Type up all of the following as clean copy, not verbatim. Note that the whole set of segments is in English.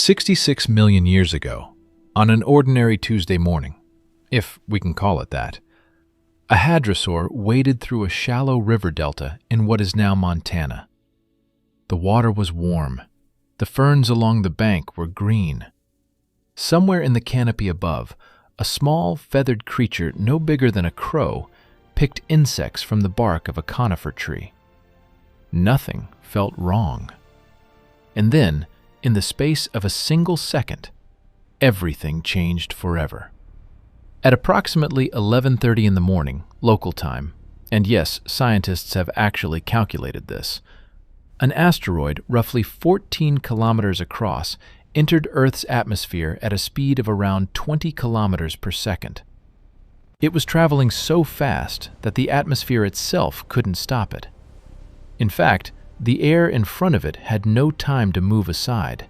66 million years ago, on an ordinary Tuesday morning, if we can call it that, a hadrosaur waded through a shallow river delta in what is now Montana. The water was warm. The ferns along the bank were green. Somewhere in the canopy above, a small, feathered creature no bigger than a crow picked insects from the bark of a conifer tree. Nothing felt wrong. And then, in the space of a single second, everything changed forever. At approximately 11:30 in the morning, local time, and yes, scientists have actually calculated this, an asteroid roughly 14 kilometers across entered Earth's atmosphere at a speed of around 20 kilometers per second. It was traveling so fast that the atmosphere itself couldn't stop it. In fact, the air in front of it had no time to move aside.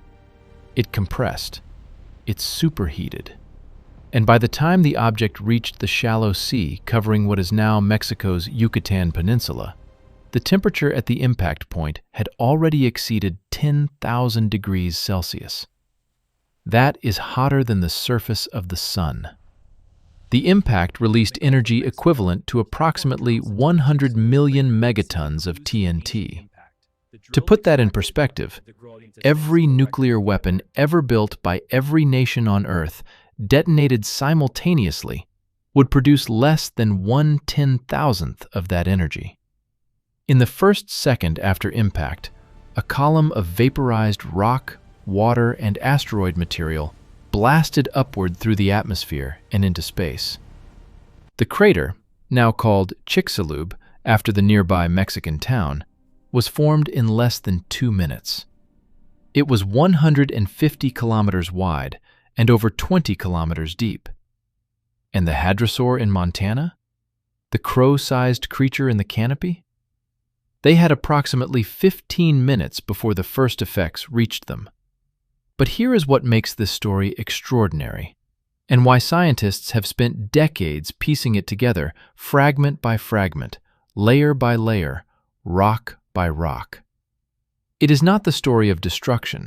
It compressed. It superheated. And by the time the object reached the shallow sea covering what is now Mexico's Yucatan Peninsula, the temperature at the impact point had already exceeded 10,000 degrees Celsius. That is hotter than the surface of the sun. The impact released energy equivalent to approximately 100 million megatons of TNT. To put that in perspective, every nuclear weapon ever built by every nation on Earth detonated simultaneously would produce less than 1/10,000th of that energy. In the first second after impact, a column of vaporized rock, water, and asteroid material blasted upward through the atmosphere and into space. The crater, now called Chicxulub after the nearby Mexican town, was formed in less than 2 minutes. It was 150 kilometers wide and over 20 kilometers deep. And the hadrosaur in Montana? The crow-sized creature in the canopy? They had approximately 15 minutes before the first effects reached them. But here is what makes this story extraordinary, and why scientists have spent decades piecing it together, fragment by fragment, layer by layer, rock by rock. It is not the story of destruction.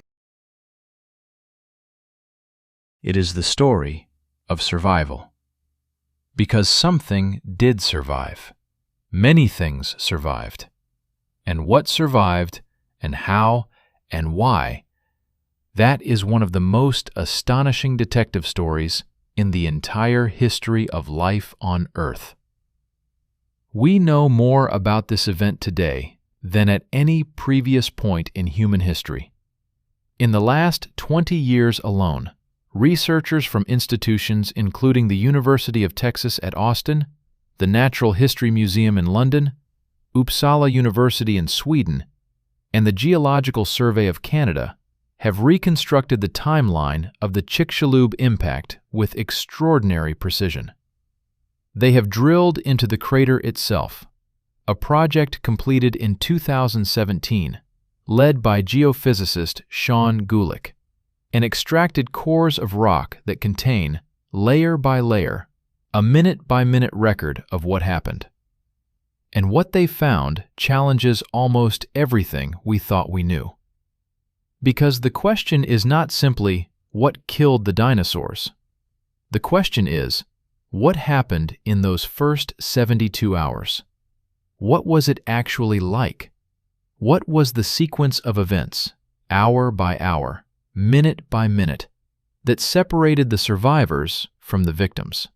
It is the story of survival. Because something did survive. Many things survived. And what survived, and how, and why, that is one of the most astonishing detective stories in the entire history of life on Earth. We know more about this event today than at any previous point in human history. In the last 20 years alone, researchers from institutions including the University of Texas at Austin, the Natural History Museum in London, Uppsala University in Sweden, and the Geological Survey of Canada have reconstructed the timeline of the Chicxulub impact with extraordinary precision. They have drilled into the crater itself, a project completed in 2017, led by geophysicist Sean Gulick, and extracted cores of rock that contain, layer by layer, a minute-by-minute record of what happened. And what they found challenges almost everything we thought we knew. Because the question is not simply, what killed the dinosaurs? The question is, what happened in those first 72 hours? What was it actually like? What was the sequence of events, hour by hour, minute by minute, that separated the survivors from the victims?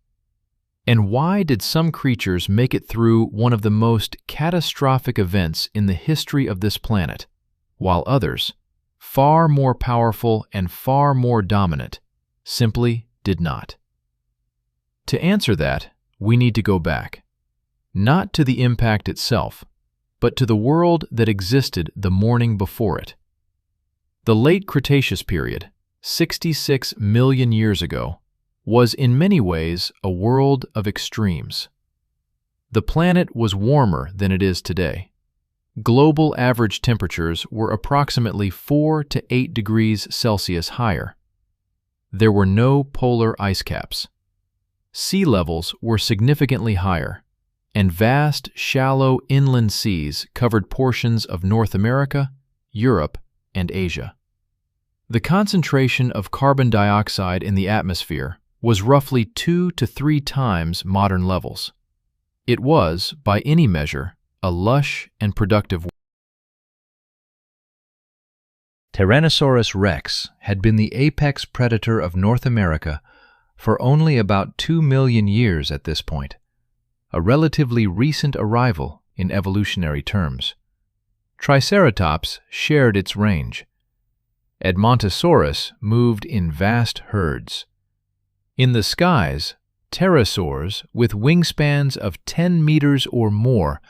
And why did some creatures make it through one of the most catastrophic events in the history of this planet, while others, far more powerful and far more dominant, simply did not? To answer that, we need to go back. Not to the impact itself, but to the world that existed the morning before it. The late Cretaceous period, 66 million years ago, was in many ways a world of extremes. The planet was warmer than it is today. Global average temperatures were approximately 4 to 8 degrees Celsius higher. There were no polar ice caps. Sea levels were significantly higher, and vast, shallow inland seas covered portions of North America, Europe, and Asia. The concentration of carbon dioxide in the atmosphere was roughly 2 to 3 times modern levels. It was, by any measure, a lush and productive world. Tyrannosaurus rex had been the apex predator of North America for only about 2 million years at this point, a relatively recent arrival in evolutionary terms. Triceratops shared its range. Edmontosaurus moved in vast herds. In the skies, pterosaurs with wingspans of 10 meters or more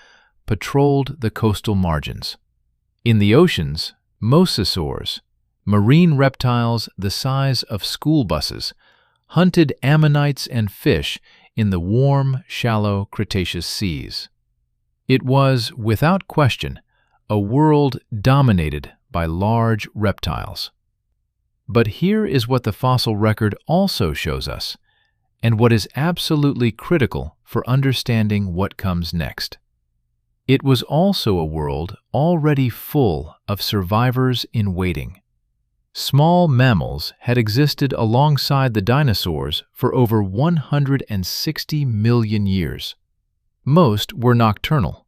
patrolled the coastal margins. In the oceans, mosasaurs, marine reptiles the size of school buses, hunted ammonites and fish in the warm, shallow Cretaceous seas. It was, without question, a world dominated by large reptiles. But here is what the fossil record also shows us, and what is absolutely critical for understanding what comes next. It was also a world already full of survivors in waiting. Small mammals had existed alongside the dinosaurs for over 160 million years. Most were nocturnal.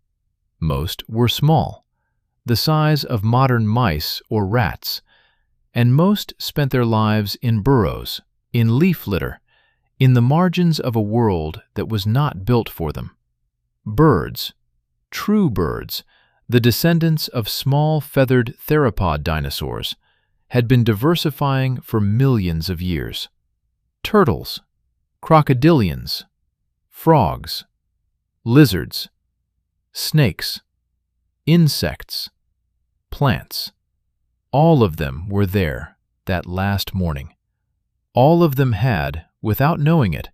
Most were small, the size of modern mice or rats, and most spent their lives in burrows, in leaf litter, in the margins of a world that was not built for them. Birds, true birds, the descendants of small feathered theropod dinosaurs, had been diversifying for millions of years. Turtles, crocodilians, frogs, lizards, snakes, insects, plants. All of them were there that last morning. All of them had, without knowing it,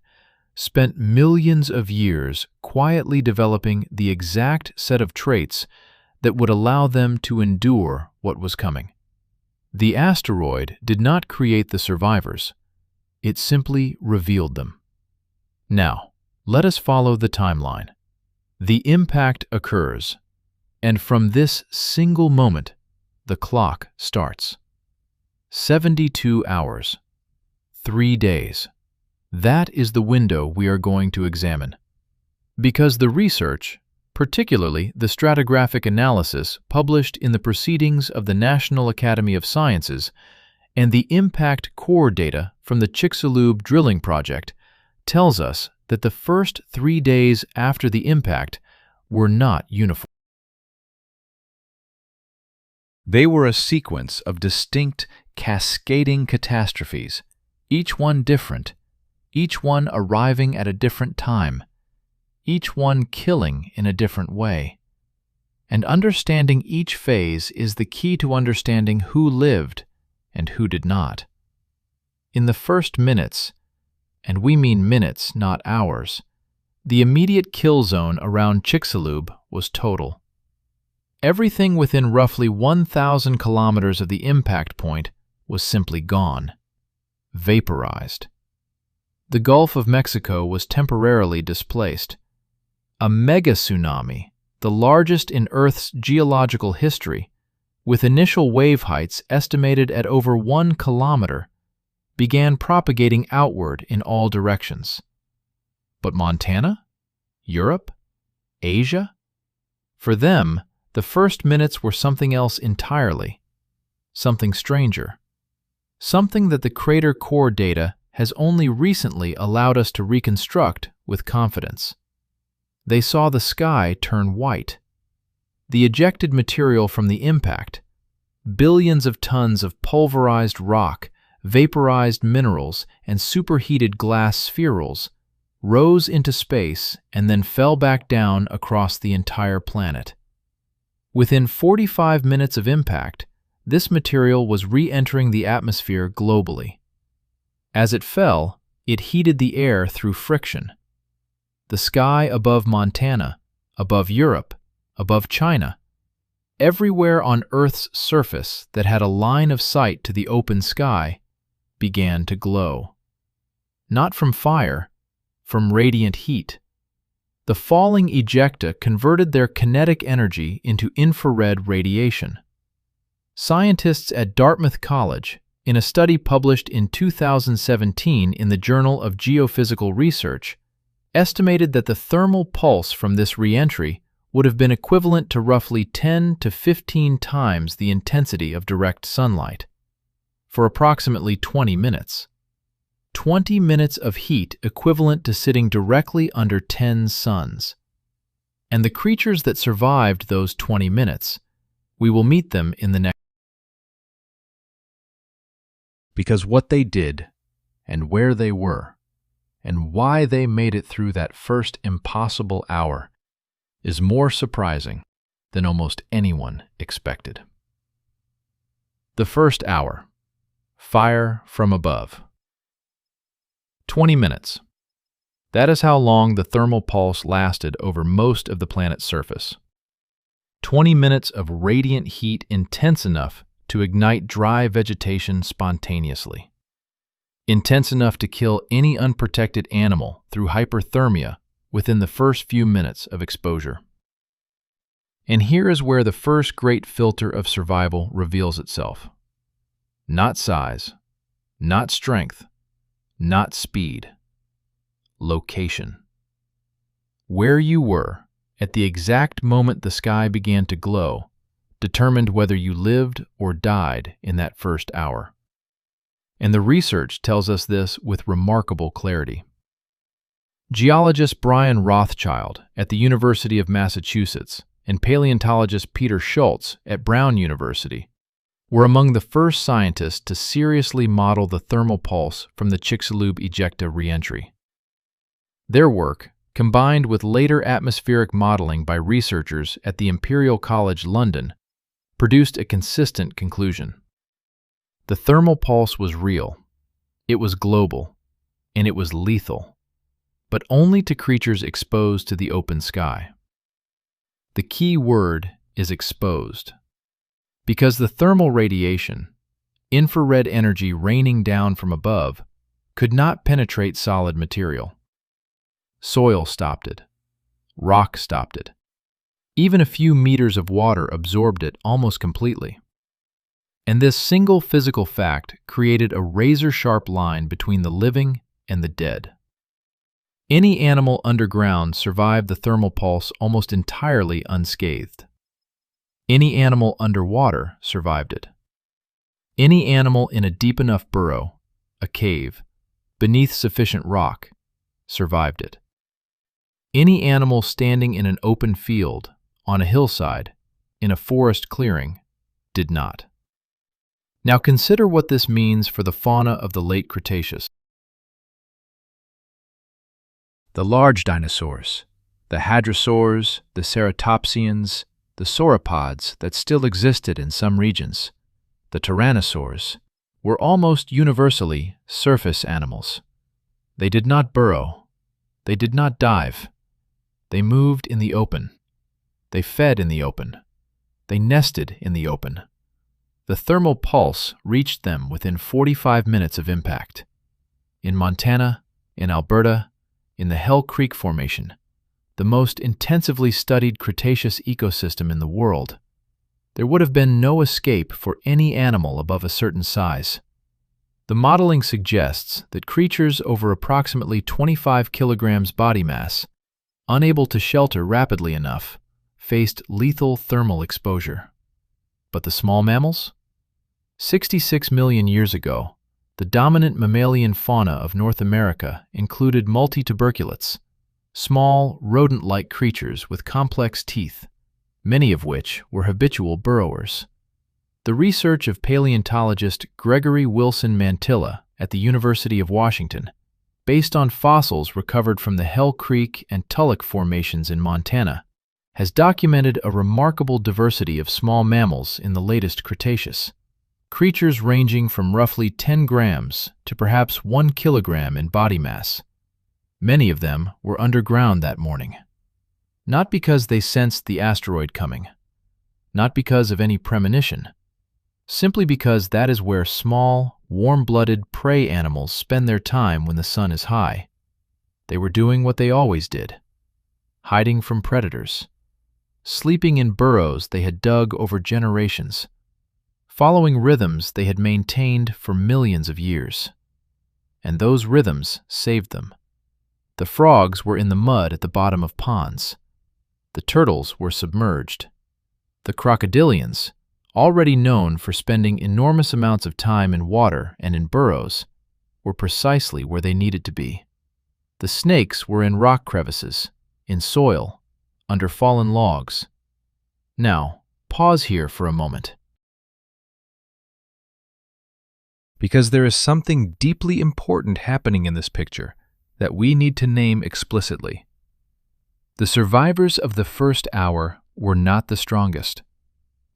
spent millions of years quietly developing the exact set of traits that would allow them to endure what was coming. The asteroid did not create the survivors. It simply revealed them. Now, let us follow the timeline. The impact occurs, and from this single moment, the clock starts. 72 hours. 3 days. That is the window we are going to examine. Because the research, particularly the stratigraphic analysis published in the Proceedings of the National Academy of Sciences and the impact core data from the Chicxulub drilling project, tells us that the first 3 days after the impact were not uniform. They were a sequence of distinct, cascading catastrophes, each one different, each one arriving at a different time, each one killing in a different way. And understanding each phase is the key to understanding who lived and who did not. In the first minutes, and we mean minutes, not hours, the immediate kill zone around Chicxulub was total. Everything within roughly 1,000 kilometers of the impact point was simply gone, vaporized. The Gulf of Mexico was temporarily displaced. A mega tsunami, the largest in Earth's geological history, with initial wave heights estimated at over 1 kilometer, began propagating outward in all directions. But Montana? Europe? Asia? For them, the first minutes were something else entirely, something stranger, something that the crater core data has only recently allowed us to reconstruct with confidence. They saw the sky turn white. The ejected material from the impact, billions of tons of pulverized rock, vaporized minerals, and superheated glass spherules, rose into space and then fell back down across the entire planet. Within 45 minutes of impact, this material was re-entering the atmosphere globally. As it fell, it heated the air through friction. The sky above Montana, above Europe, above China, everywhere on Earth's surface that had a line of sight to the open sky, began to glow. Not from fire, from radiant heat. The falling ejecta converted their kinetic energy into infrared radiation. Scientists at Dartmouth College, in a study published in 2017 in the Journal of Geophysical Research, estimated that the thermal pulse from this re-entry would have been equivalent to roughly 10 to 15 times the intensity of direct sunlight, for approximately 20 minutes. 20 minutes of heat equivalent to sitting directly under 10 suns. And the creatures that survived those 20 minutes, we will meet them in the next. Because what they did, and where they were, and why they made it through that first impossible hour is more surprising than almost anyone expected. The first hour. Fire from above. 20 minutes. That is how long the thermal pulse lasted over most of the planet's surface. 20 minutes of radiant heat intense enough to ignite dry vegetation spontaneously. Intense enough to kill any unprotected animal through hyperthermia within the first few minutes of exposure. And here is where the first great filter of survival reveals itself. Not size, not strength, not speed. Location. Where you were at the exact moment the sky began to glow determined whether you lived or died in that first hour. And the research tells us this with remarkable clarity. Geologist Brian Rothschild at the University of Massachusetts and paleontologist Peter Schultz at Brown University were among the first scientists to seriously model the thermal pulse from the Chicxulub ejecta re-entry. Their work, combined with later atmospheric modeling by researchers at the Imperial College London, produced a consistent conclusion. The thermal pulse was real, it was global, and it was lethal, but only to creatures exposed to the open sky. The key word is exposed. Because the thermal radiation, infrared energy raining down from above, could not penetrate solid material. Soil stopped it. Rock stopped it. Even a few meters of water absorbed it almost completely. And this single physical fact created a razor-sharp line between the living and the dead. Any animal underground survived the thermal pulse almost entirely unscathed. Any animal underwater survived it. Any animal in a deep enough burrow, a cave, beneath sufficient rock, survived it. Any animal standing in an open field, on a hillside, in a forest clearing, did not. Now consider what this means for the fauna of the late Cretaceous. The large dinosaurs, the hadrosaurs, the ceratopsians, the sauropods that still existed in some regions, the tyrannosaurs, were almost universally surface animals. They did not burrow. They did not dive. They moved in the open. They fed in the open. They nested in the open. The thermal pulse reached them within 45 minutes of impact. In Montana, in Alberta, in the Hell Creek Formation, the most intensively studied Cretaceous ecosystem in the world, there would have been no escape for any animal above a certain size. The modeling suggests that creatures over approximately 25 kilograms body mass, unable to shelter rapidly enough, faced lethal thermal exposure. But the small mammals? 66 million years ago, the dominant mammalian fauna of North America included multituberculates, small, rodent-like creatures with complex teeth, many of which were habitual burrowers. The research of paleontologist Gregory Wilson Mantilla at the University of Washington, based on fossils recovered from the Hell Creek and Tulloch formations in Montana, has documented a remarkable diversity of small mammals in the latest Cretaceous. Creatures ranging from roughly 10 grams to perhaps 1 kilogram in body mass. Many of them were underground that morning. Not because they sensed the asteroid coming, not because of any premonition, simply because that is where small, warm-blooded prey animals spend their time when the sun is high. They were doing what they always did, hiding from predators, sleeping in burrows they had dug over generations, following rhythms they had maintained for millions of years. And those rhythms saved them. The frogs were in the mud at the bottom of ponds. The turtles were submerged. The crocodilians, already known for spending enormous amounts of time in water and in burrows, were precisely where they needed to be. The snakes were in rock crevices, in soil, under fallen logs. Now, pause here for a moment. Because there is something deeply important happening in this picture that we need to name explicitly. The survivors of the first hour were not the strongest.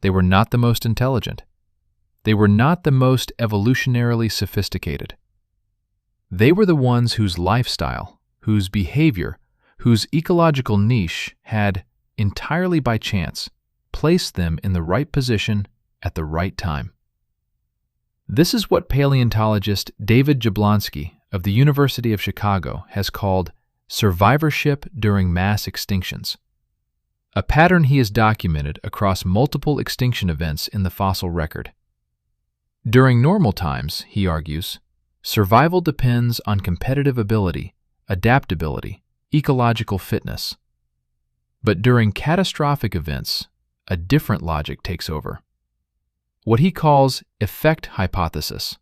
They were not the most intelligent. They were not the most evolutionarily sophisticated. They were the ones whose lifestyle, whose behavior, whose ecological niche had, entirely by chance, placed them in the right position at the right time. This is what paleontologist David Jablonski of the University of Chicago has called survivorship during mass extinctions, a pattern he has documented across multiple extinction events in the fossil record. During normal times, he argues, survival depends on competitive ability, adaptability, ecological fitness. But during catastrophic events, a different logic takes over. What he calls effect hypothesis,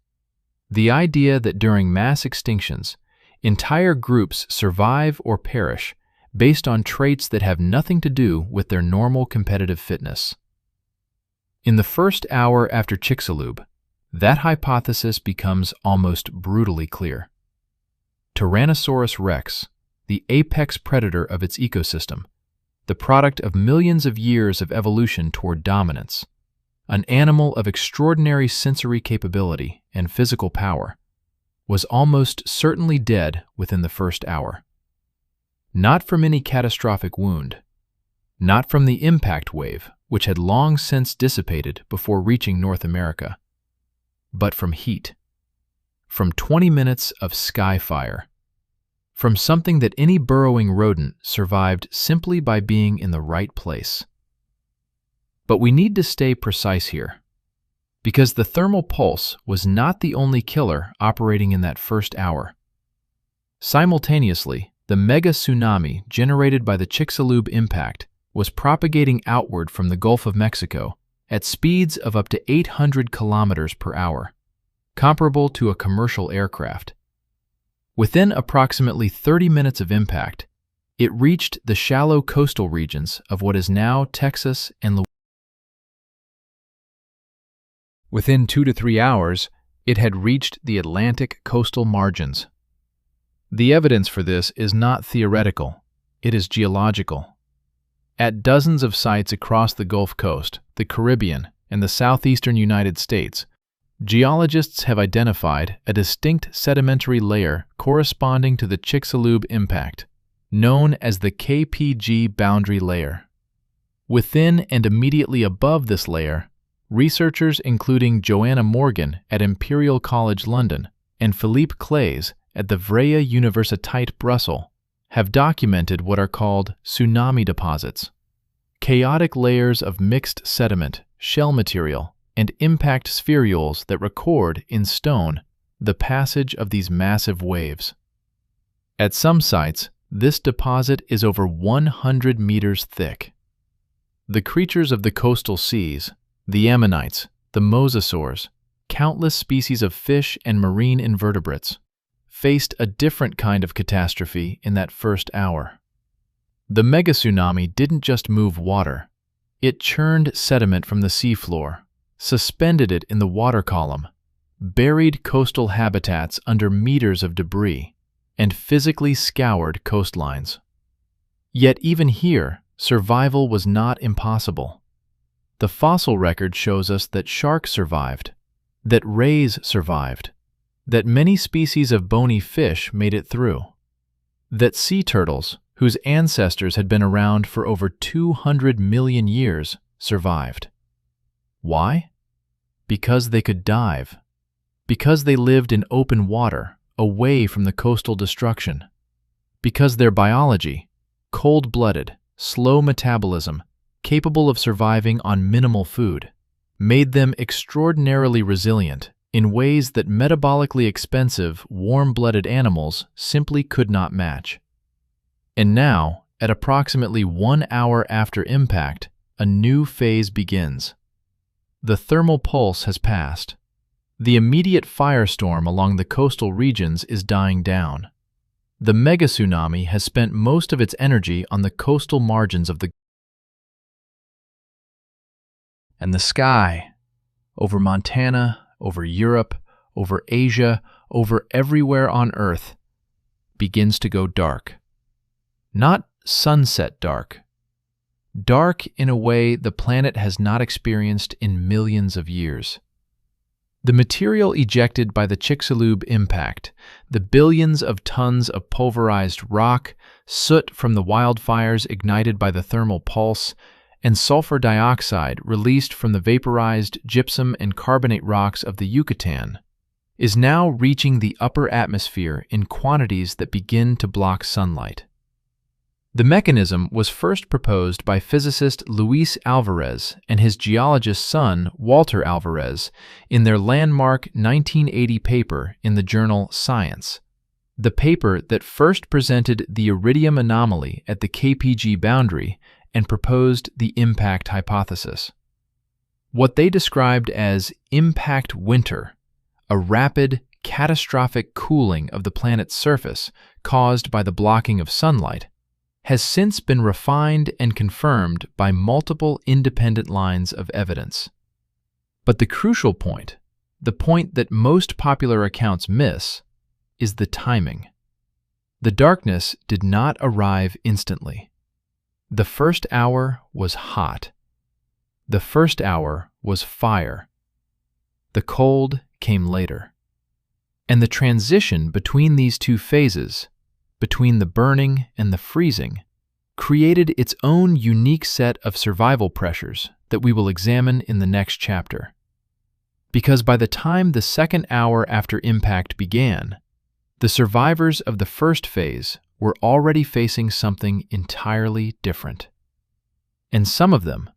the idea that during mass extinctions, entire groups survive or perish based on traits that have nothing to do with their normal competitive fitness. In the first hour after Chicxulub, that hypothesis becomes almost brutally clear. Tyrannosaurus rex, the apex predator of its ecosystem, the product of millions of years of evolution toward dominance, an animal of extraordinary sensory capability and physical power, was almost certainly dead within the first hour. Not from any catastrophic wound, not from the impact wave, which had long since dissipated before reaching North America, but from heat, from 20 minutes of sky fire, from something that any burrowing rodent survived simply by being in the right place. But we need to stay precise here, because the thermal pulse was not the only killer operating in that first hour. Simultaneously, the mega tsunami generated by the Chicxulub impact was propagating outward from the Gulf of Mexico at speeds of up to 800 kilometers per hour, comparable to a commercial aircraft. Within approximately 30 minutes of impact, it reached the shallow coastal regions of what is now Texas and Louisiana. Within 2 to 3 hours, it had reached the Atlantic coastal margins. The evidence for this is not theoretical, it is geological. At dozens of sites across the Gulf Coast, the Caribbean, and the southeastern United States, geologists have identified a distinct sedimentary layer corresponding to the Chicxulub impact, known as the KPG boundary layer. Within and immediately above this layer, researchers including Joanna Morgan at Imperial College London and Philippe Claes at the Vrije Universiteit Brussels have documented what are called tsunami deposits, chaotic layers of mixed sediment, shell material, and impact spherules that record, in stone, the passage of these massive waves. At some sites, this deposit is over 100 meters thick. The creatures of the coastal seas, the ammonites, the mosasaurs, countless species of fish and marine invertebrates, faced a different kind of catastrophe in that first hour. The megatsunami didn't just move water. It churned sediment from the seafloor, suspended it in the water column, buried coastal habitats under meters of debris, and physically scoured coastlines. Yet even here, survival was not impossible. The fossil record shows us that sharks survived, that rays survived, that many species of bony fish made it through, that sea turtles, whose ancestors had been around for over 200 million years, survived. Why? Because they could dive. Because they lived in open water, away from the coastal destruction. Because their biology, cold-blooded, slow metabolism, capable of surviving on minimal food, made them extraordinarily resilient in ways that metabolically expensive, warm-blooded animals simply could not match. And now, at approximately 1 hour after impact, a new phase begins. The thermal pulse has passed. The immediate firestorm along the coastal regions is dying down. The megatsunami has spent most of its energy on the coastal margins of the and the sky, over Montana, over Europe, over Asia, over everywhere on Earth, begins to go dark. Not sunset dark. Dark in a way the planet has not experienced in millions of years. The material ejected by the Chicxulub impact, the billions of tons of pulverized rock, soot from the wildfires ignited by the thermal pulse, and sulfur dioxide released from the vaporized gypsum and carbonate rocks of the Yucatan, is now reaching the upper atmosphere in quantities that begin to block sunlight. The mechanism was first proposed by physicist Luis Alvarez and his geologist son, Walter Alvarez, in their landmark 1980 paper in the journal Science, the paper that first presented the iridium anomaly at the KPG boundary and proposed the impact hypothesis. What they described as impact winter, a rapid, catastrophic cooling of the planet's surface caused by the blocking of sunlight, has since been refined and confirmed by multiple independent lines of evidence. But the crucial point, the point that most popular accounts miss, is the timing. The darkness did not arrive instantly. The first hour was hot. The first hour was fire. The cold came later. And the transition between these two phases, between the burning and the freezing, created its own unique set of survival pressures that we will examine in the next chapter. Because by the time the second hour after impact began, the survivors of the first phase were already facing something entirely different. And some of them,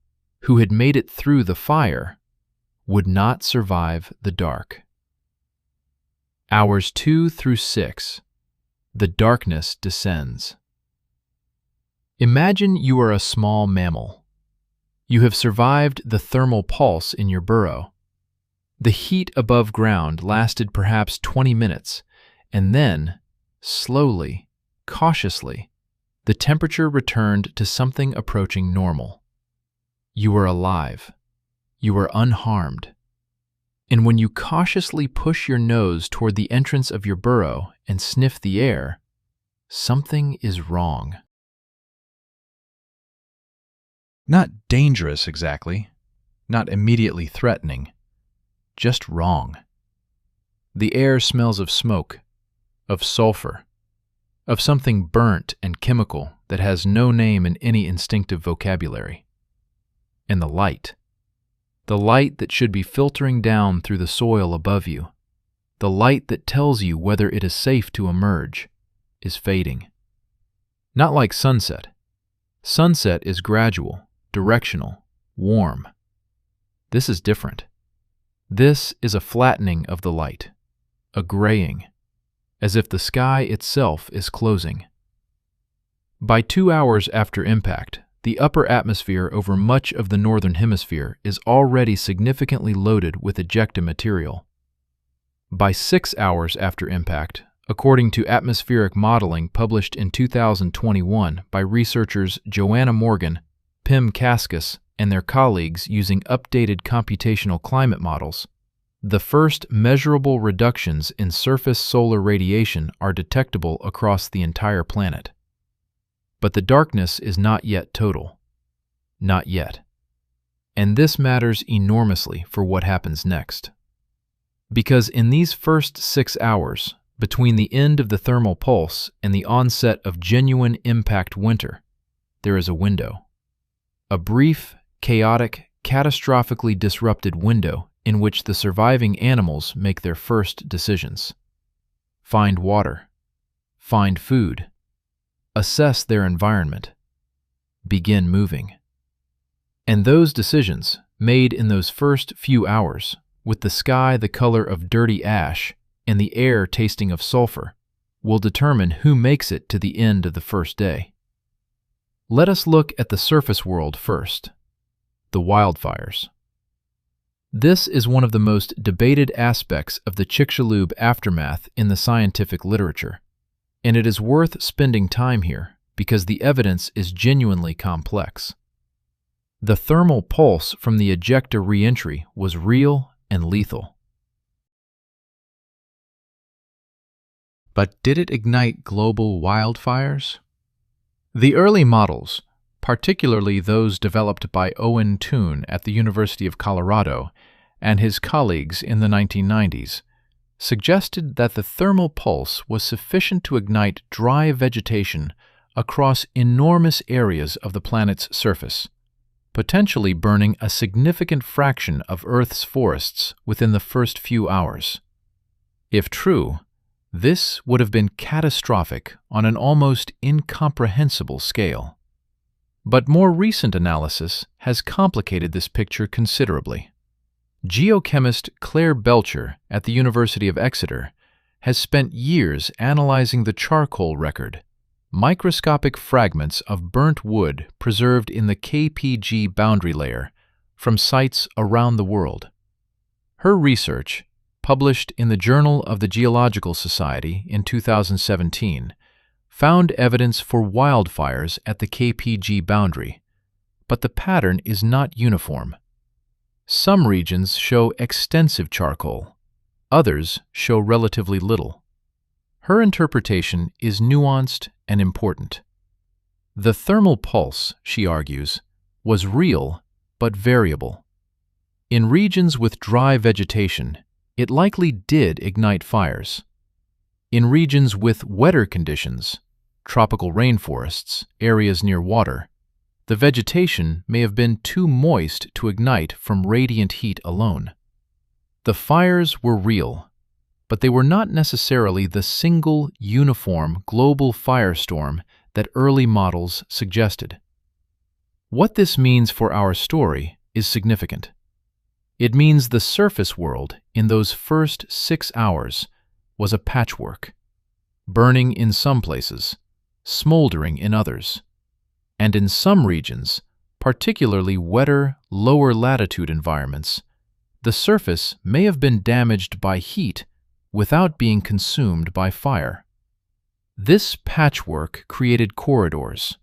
who had made it through the fire, would not survive the dark. Hours 2 through 6. The darkness descends. Imagine you are a small mammal. You have survived the thermal pulse in your burrow. The heat above ground lasted perhaps 20 minutes, and then, slowly, cautiously, the temperature returned to something approaching normal. You are alive. You are unharmed. And when you cautiously push your nose toward the entrance of your burrow and sniff the air, something is wrong. Not dangerous exactly, not immediately threatening, just wrong. The air smells of smoke, of sulfur, of something burnt and chemical that has no name in any instinctive vocabulary. And the light that should be filtering down through the soil above you, the light that tells you whether it is safe to emerge, is fading. Not like sunset. Sunset is gradual, directional, warm. This is different. This is a flattening of the light, a graying, as if the sky itself is closing. By 2 hours after impact, the upper atmosphere over much of the northern hemisphere is already significantly loaded with ejecta material. By 6 hours after impact, according to atmospheric modeling published in 2021 by researchers Joanna Morgan, Pim Kaskas, and their colleagues using updated computational climate models, the first measurable reductions in surface solar radiation are detectable across the entire planet. But the darkness is not yet total. Not yet. And this matters enormously for what happens next. Because in these first 6 hours, between the end of the thermal pulse and the onset of genuine impact winter, there is a window. A brief, chaotic, catastrophically disrupted window in which the surviving animals make their first decisions. Find water. Find food. Assess their environment. Begin moving. And those decisions, made in those first few hours, with the sky the color of dirty ash and the air tasting of sulfur, will determine who makes it to the end of the first day. Let us look at the surface world first, the wildfires. This is one of the most debated aspects of the Chicxulub aftermath in the scientific literature, and it is worth spending time here because the evidence is genuinely complex. The thermal pulse from the ejecta reentry was real and lethal. But did it ignite global wildfires? The early models, particularly those developed by Owen Toon at the University of Colorado and his colleagues in the 1990s, suggested that the thermal pulse was sufficient to ignite dry vegetation across enormous areas of the planet's surface, potentially burning a significant fraction of Earth's forests within the first few hours. If true, this would have been catastrophic on an almost incomprehensible scale. But more recent analysis has complicated this picture considerably. Geochemist Claire Belcher at the University of Exeter has spent years analyzing the charcoal record, microscopic fragments of burnt wood preserved in the KPG boundary layer from sites around the world. Her research, published in the Journal of the Geological Society in 2017, found evidence for wildfires at the KPG boundary, but the pattern is not uniform. Some regions show extensive charcoal, others show relatively little. Her interpretation is nuanced and important. The thermal pulse, she argues, was real but variable. In regions with dry vegetation, it likely did ignite fires. In regions with wetter conditions, tropical rainforests, areas near water, the vegetation may have been too moist to ignite from radiant heat alone. The fires were real, but they were not necessarily the single, uniform global firestorm that early models suggested. What this means for our story is significant. It means the surface world in those first 6 hours was a patchwork, burning in some places, smoldering in others, and in some regions, particularly wetter, lower latitude environments, the surface may have been damaged by heat without being consumed by fire. This patchwork created corridors,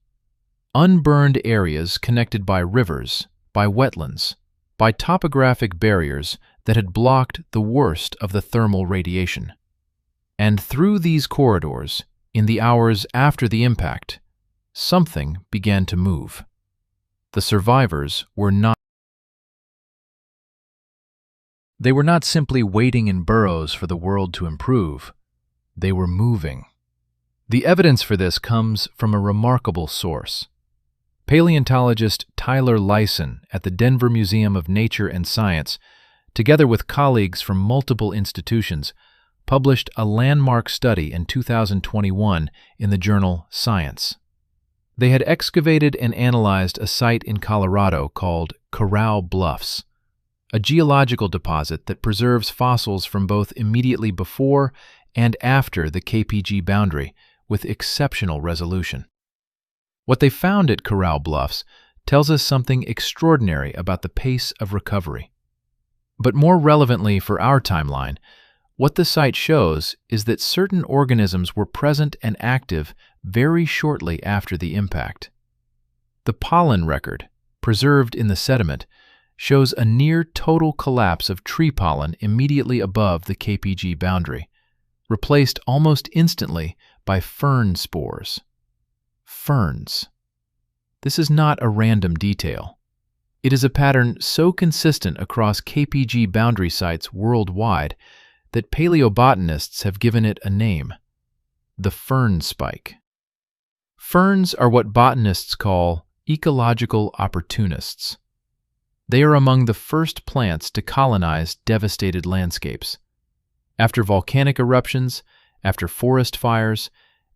unburned areas connected by rivers, by wetlands, by topographic barriers that had blocked the worst of the thermal radiation. And through these corridors, in the hours after the impact, something began to move. The survivors were not simply waiting in burrows for the world to improve. They were moving. The evidence for this comes from a remarkable source. Paleontologist Tyler Lyson at the Denver Museum of Nature and Science, together with colleagues from multiple institutions, published a landmark study in 2021 in the journal Science. They had excavated and analyzed a site in Colorado called Corral Bluffs, a geological deposit that preserves fossils from both immediately before and after the KPG boundary with exceptional resolution. What they found at Corral Bluffs tells us something extraordinary about the pace of recovery. But more relevantly for our timeline, what the site shows is that certain organisms were present and active very shortly after the impact. The pollen record, preserved in the sediment, shows a near-total collapse of tree pollen immediately above the KPG boundary, replaced almost instantly by fern spores. Ferns. This is not a random detail. It is a pattern so consistent across KPG boundary sites worldwide that paleobotanists have given it a name: the fern spike. Ferns are what botanists call ecological opportunists. They are among the first plants to colonize devastated landscapes. After volcanic eruptions, after forest fires,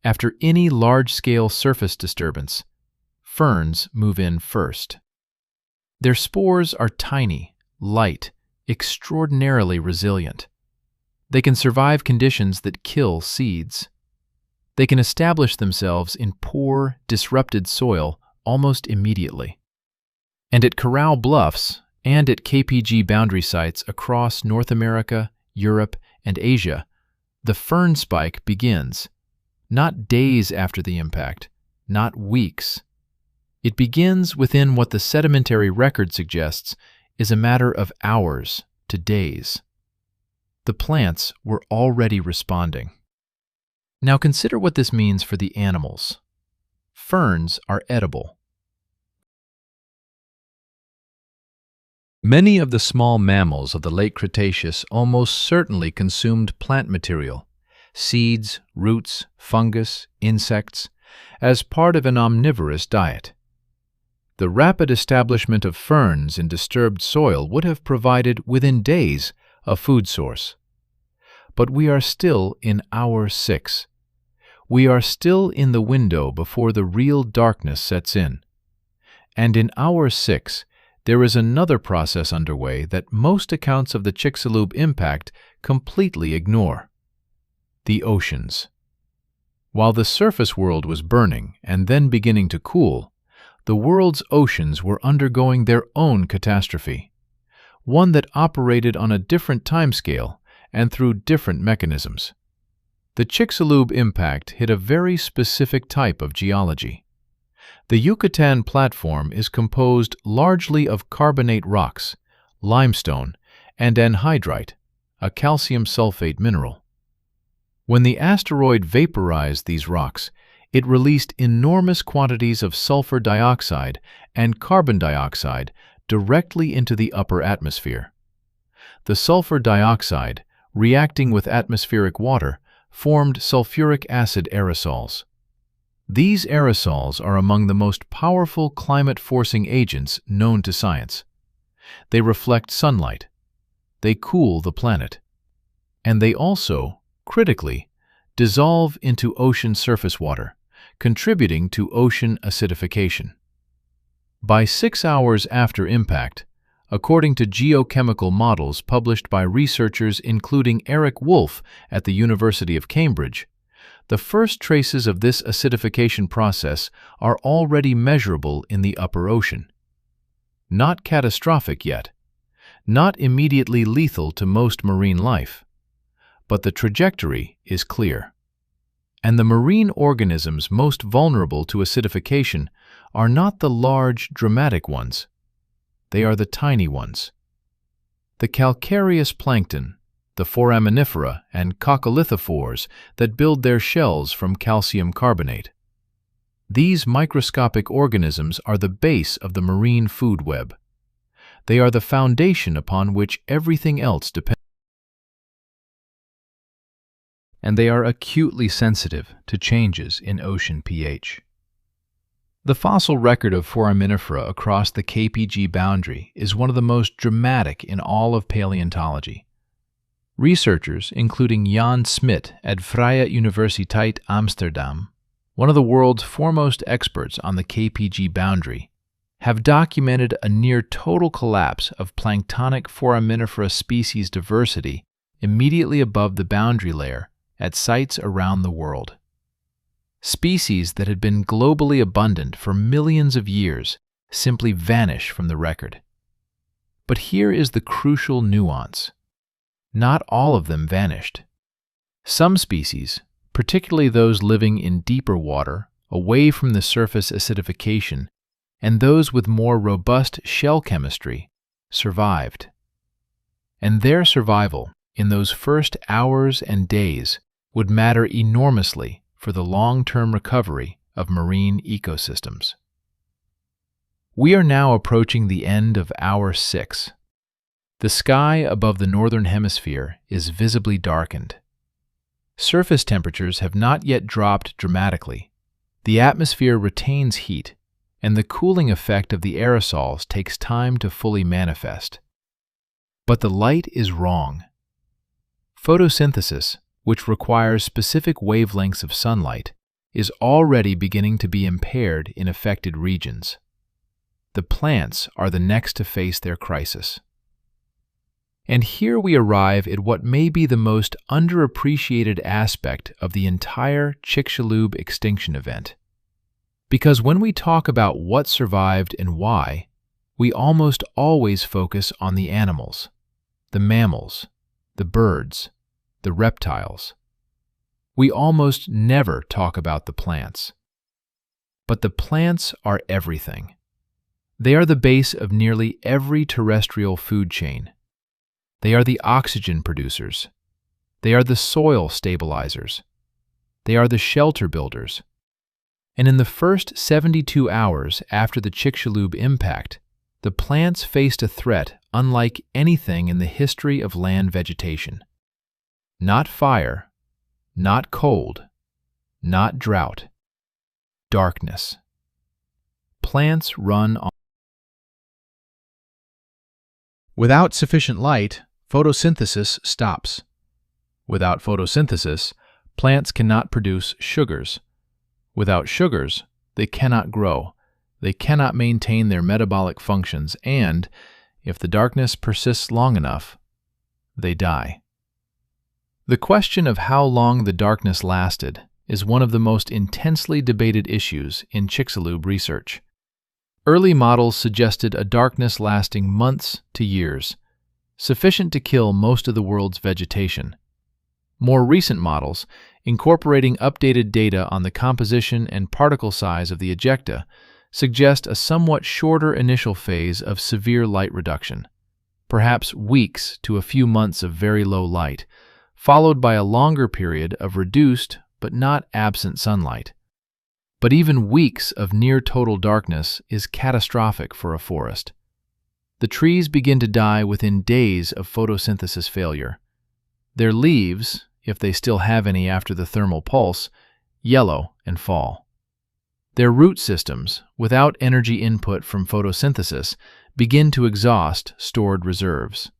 after any large-scale surface disturbance, ferns move in first. Their spores are tiny, light, extraordinarily resilient. They can survive conditions that kill seeds. They can establish themselves in poor, disrupted soil almost immediately. And at corral bluffs and at KPG boundary sites across North America, Europe, and Asia, the fern spike begins, not days after the impact, not weeks. It begins within what the sedimentary record suggests is a matter of hours to days. The plants were already responding. Now consider what this means for the animals. Ferns are edible. Many of the small mammals of the late Cretaceous almost certainly consumed plant material, seeds, roots, fungus, insects, as part of an omnivorous diet. The rapid establishment of ferns in disturbed soil would have provided, within days, a food source. But we are still in hour 6. We are still in the window before the real darkness sets in. And in hour 6, there is another process underway that most accounts of the Chicxulub impact completely ignore: the oceans. While the surface world was burning and then beginning to cool, the world's oceans were undergoing their own catastrophe, one that operated on a different timescale and through different mechanisms. The Chicxulub impact hit a very specific type of geology. The Yucatan platform is composed largely of carbonate rocks, limestone, and anhydrite, a calcium sulfate mineral. When the asteroid vaporized these rocks, it released enormous quantities of sulfur dioxide and carbon dioxide directly into the upper atmosphere. The sulfur dioxide, reacting with atmospheric water, formed sulfuric acid aerosols. These aerosols are among the most powerful climate-forcing agents known to science. They reflect sunlight. They cool the planet. And they also, critically, dissolve into ocean surface water, contributing to ocean acidification. By 6 hours after impact, according to geochemical models published by researchers including Eric Wolf at the University of Cambridge, the first traces of this acidification process are already measurable in the upper ocean. Not catastrophic yet, not immediately lethal to most marine life, but the trajectory is clear. And the marine organisms most vulnerable to acidification are not the large, dramatic ones. They are the tiny ones. The calcareous plankton, the foraminifera and coccolithophores that build their shells from calcium carbonate. These microscopic organisms are the base of the marine food web. They are the foundation upon which everything else depends. And they are acutely sensitive to changes in ocean pH. The fossil record of foraminifera across the KPG boundary is one of the most dramatic in all of paleontology. Researchers, including Jan Smit at Vrije Universiteit Amsterdam, one of the world's foremost experts on the KPG boundary, have documented a near-total collapse of planktonic foraminifera species diversity immediately above the boundary layer at sites around the world. Species that had been globally abundant for millions of years simply vanish from the record. But here is the crucial nuance. Not all of them vanished. Some species, particularly those living in deeper water, away from the surface acidification, and those with more robust shell chemistry, survived. And their survival, in those first hours and days, would matter enormously for the long-term recovery of marine ecosystems. We are now approaching the end of hour 6. The sky above the northern hemisphere is visibly darkened. Surface temperatures have not yet dropped dramatically. The atmosphere retains heat, and the cooling effect of the aerosols takes time to fully manifest. But the light is wrong. Photosynthesis, which requires specific wavelengths of sunlight, is already beginning to be impaired in affected regions. the plants are the next to face their crisis. And here we arrive at what may be the most underappreciated aspect of the entire Chicxulub extinction event. Because when we talk about what survived and why, we almost always focus on the animals, the mammals, the birds, the reptiles. We almost never talk about the plants. But the plants are everything. They are the base of nearly every terrestrial food chain. They are the oxygen producers. They are the soil stabilizers. They are the shelter builders. And in the first 72 hours after the Chicxulub impact, the plants faced a threat unlike anything in the history of land vegetation. Not fire, not cold, not drought. Darkness. Plants run on. Without sufficient light, photosynthesis stops. Without photosynthesis, plants cannot produce sugars. Without sugars, they cannot grow. They cannot maintain their metabolic functions, and, if the darkness persists long enough, they die. The question of how long the darkness lasted is one of the most intensely debated issues in Chicxulub research. Early models suggested a darkness lasting months to years, sufficient to kill most of the world's vegetation. More recent models, incorporating updated data on the composition and particle size of the ejecta, suggest a somewhat shorter initial phase of severe light reduction, perhaps weeks to a few months of very low light, followed by a longer period of reduced but not absent sunlight. But even weeks of near-total darkness is catastrophic for a forest. The trees begin to die within days of photosynthesis failure. Their leaves, if they still have any after the thermal pulse, yellow and fall. Their root systems, without energy input from photosynthesis, begin to exhaust stored reserves.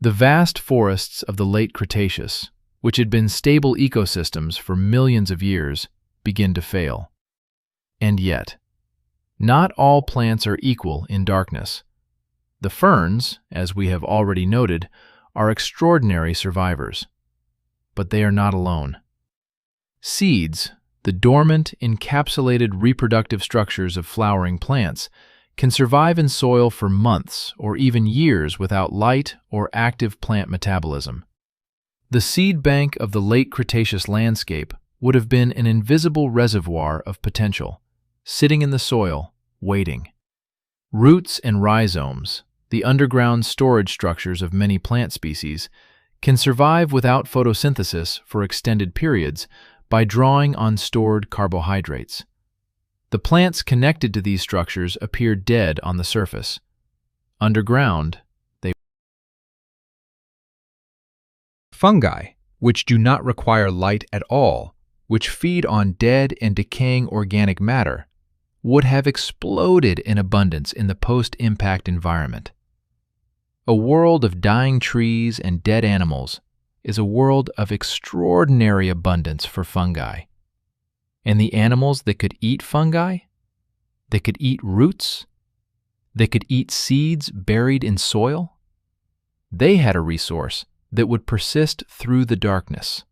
The vast forests of the late Cretaceous, which had been stable ecosystems for millions of years, begin to fail. And yet, not all plants are equal in darkness. The ferns, as we have already noted, are extraordinary survivors. But they are not alone. Seeds, the dormant, encapsulated reproductive structures of flowering plants, can survive in soil for months or even years without light or active plant metabolism. The seed bank of the late Cretaceous landscape would have been an invisible reservoir of potential, sitting in the soil, waiting. Roots and rhizomes, the underground storage structures of many plant species, can survive without photosynthesis for extended periods by drawing on stored carbohydrates. The plants connected to these structures appear dead on the surface. Underground, they fungi, which do not require light at all, which feed on dead and decaying organic matter, would have exploded in abundance in the post-impact environment. A world of dying trees and dead animals is a world of extraordinary abundance for fungi. And the animals that could eat fungi, that could eat roots, that could eat seeds buried in soil, they had a resource that would persist through the darkness.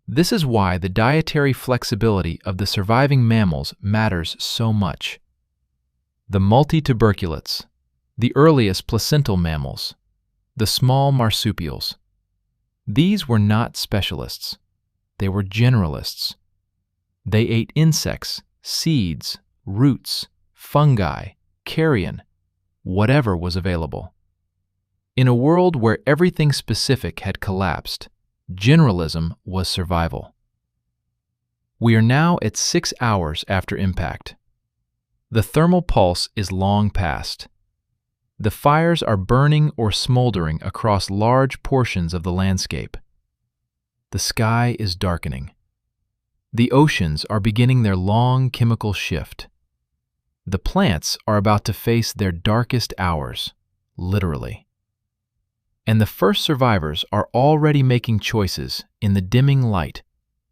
This is why the dietary flexibility of the surviving mammals matters so much. The multituberculates, the earliest placental mammals, the small marsupials. These were not specialists. They were generalists. They ate insects, seeds, roots, fungi, carrion, whatever was available. In a world where everything specific had collapsed, generalism was survival. We are now at 6 hours after impact. The thermal pulse is long past. The fires are burning or smoldering across large portions of the landscape. The sky is darkening. The oceans are beginning their long chemical shift. The plants are about to face their darkest hours, literally. And the first survivors are already making choices in the dimming light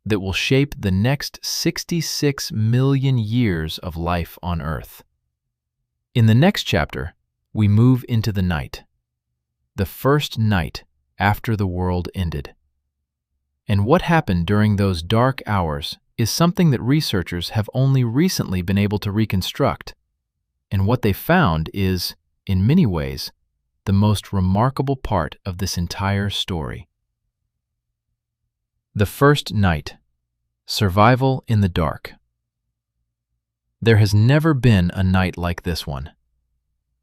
that will shape the next 66 million years of life on Earth. In the next chapter, we move into the night. The first night after the world ended. And what happened during those dark hours is something that researchers have only recently been able to reconstruct. And what they found is, in many ways, the most remarkable part of this entire story. The first night. Survival in the dark. There has never been a night like this one.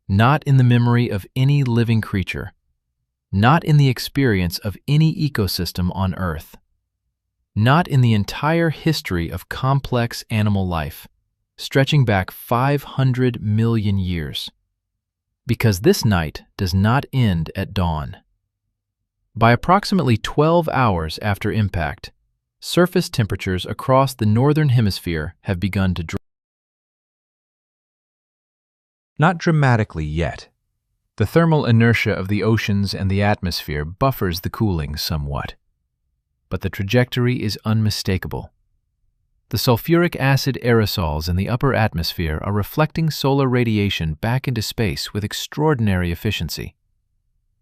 Not in the memory of any living creature. Not in the experience of any ecosystem on Earth. Not in the entire history of complex animal life, stretching back 500 million years. Because this night does not end at dawn. By approximately 12 hours after impact, surface temperatures across the northern hemisphere have begun to drop. Not dramatically yet. The thermal inertia of the oceans and the atmosphere buffers the cooling somewhat. But the trajectory is unmistakable. The sulfuric acid aerosols in the upper atmosphere are reflecting solar radiation back into space with extraordinary efficiency.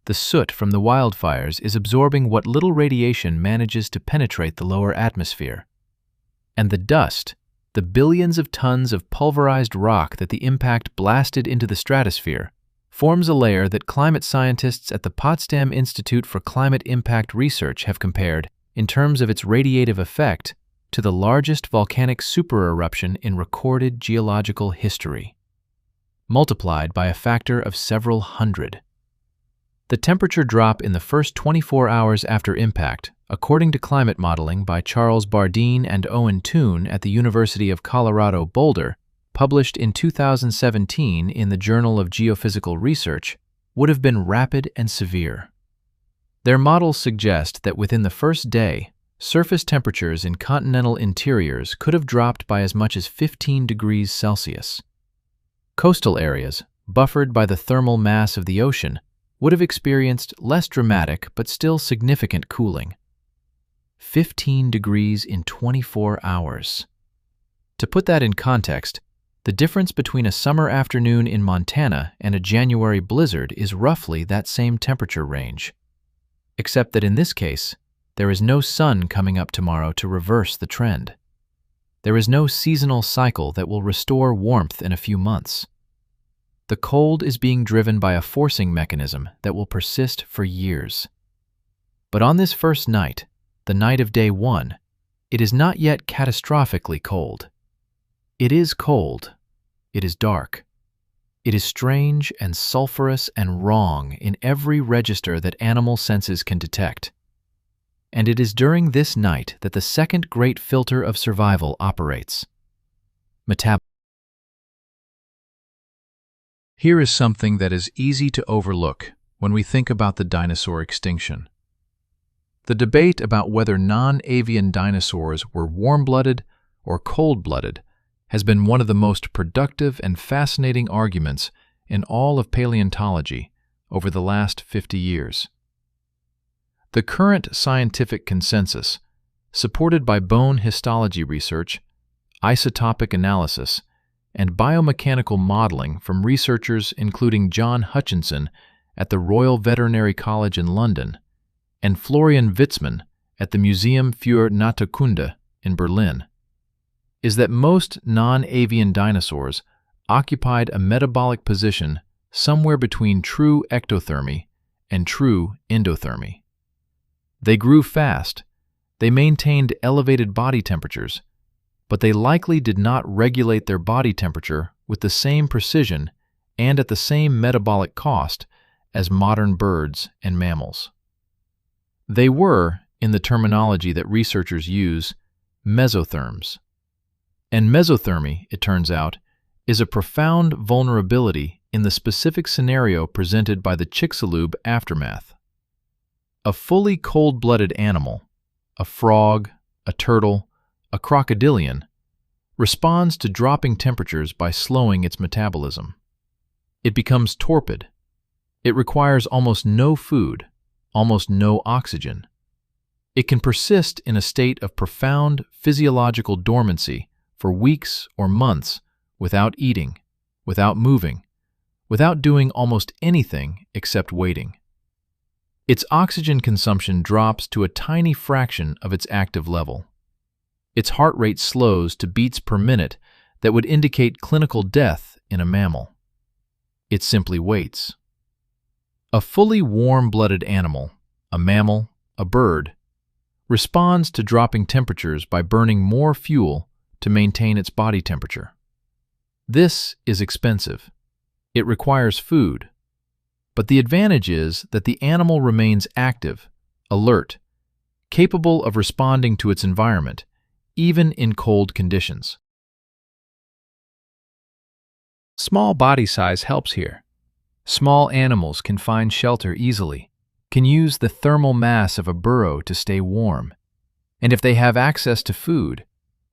The soot from the wildfires is absorbing what little radiation manages to penetrate the lower atmosphere. And the dust, the billions of tons of pulverized rock that the impact blasted into the stratosphere, forms a layer that climate scientists at the Potsdam Institute for Climate Impact Research have compared, in terms of its radiative effect, to the largest volcanic supereruption in recorded geological history, multiplied by a factor of several hundred. The temperature drop in the first 24 hours after impact, according to climate modeling by Charles Bardeen and Owen Toon at the University of Colorado Boulder, published in 2017 in the Journal of Geophysical Research, would have been rapid and severe. Their models suggest that within the first day, surface temperatures in continental interiors could have dropped by as much as 15 degrees Celsius. Coastal areas, buffered by the thermal mass of the ocean, would have experienced less dramatic but still significant cooling. 15 degrees in 24 hours. To put that in context, the difference between a summer afternoon in Montana and a January blizzard is roughly that same temperature range. Except that in this case, there is no sun coming up tomorrow to reverse the trend. There is no seasonal cycle that will restore warmth in a few months. The cold is being driven by a forcing mechanism that will persist for years. But on this first night, the night of day 1, it is not yet catastrophically cold. It is cold. It is dark. It is strange and sulfurous and wrong in every register that animal senses can detect. And it is during this night that the second great filter of survival operates. Metabolism. Here is something that is easy to overlook when we think about the dinosaur extinction. The debate about whether non-avian dinosaurs were warm-blooded or cold-blooded has been one of the most productive and fascinating arguments in all of paleontology over the last 50 years. The current scientific consensus, supported by bone histology research, isotopic analysis, and biomechanical modeling from researchers including John Hutchinson at the Royal Veterinary College in London and Florian Witzmann at the Museum für Naturkunde in Berlin, is that most non-avian dinosaurs occupied a metabolic position somewhere between true ectothermy and true endothermy. They grew fast, they maintained elevated body temperatures, but they likely did not regulate their body temperature with the same precision and at the same metabolic cost as modern birds and mammals. They were, in the terminology that researchers use, mesotherms. And mesothermy, it turns out, is a profound vulnerability in the specific scenario presented by the Chicxulub aftermath. A fully cold-blooded animal, a frog, a turtle, a crocodilian, responds to dropping temperatures by slowing its metabolism. It becomes torpid. It requires almost no food, almost no oxygen. It can persist in a state of profound physiological dormancy for weeks or months without eating, without moving, without doing almost anything except waiting. Its oxygen consumption drops to a tiny fraction of its active level. Its heart rate slows to beats per minute that would indicate clinical death in a mammal. It simply waits. A fully warm-blooded animal, a mammal, a bird, responds to dropping temperatures by burning more fuel to maintain its body temperature. This is expensive. It requires food. But the advantage is that the animal remains active, alert, capable of responding to its environment, even in cold conditions. Small body size helps here. Small animals can find shelter easily, can use the thermal mass of a burrow to stay warm, and if they have access to food,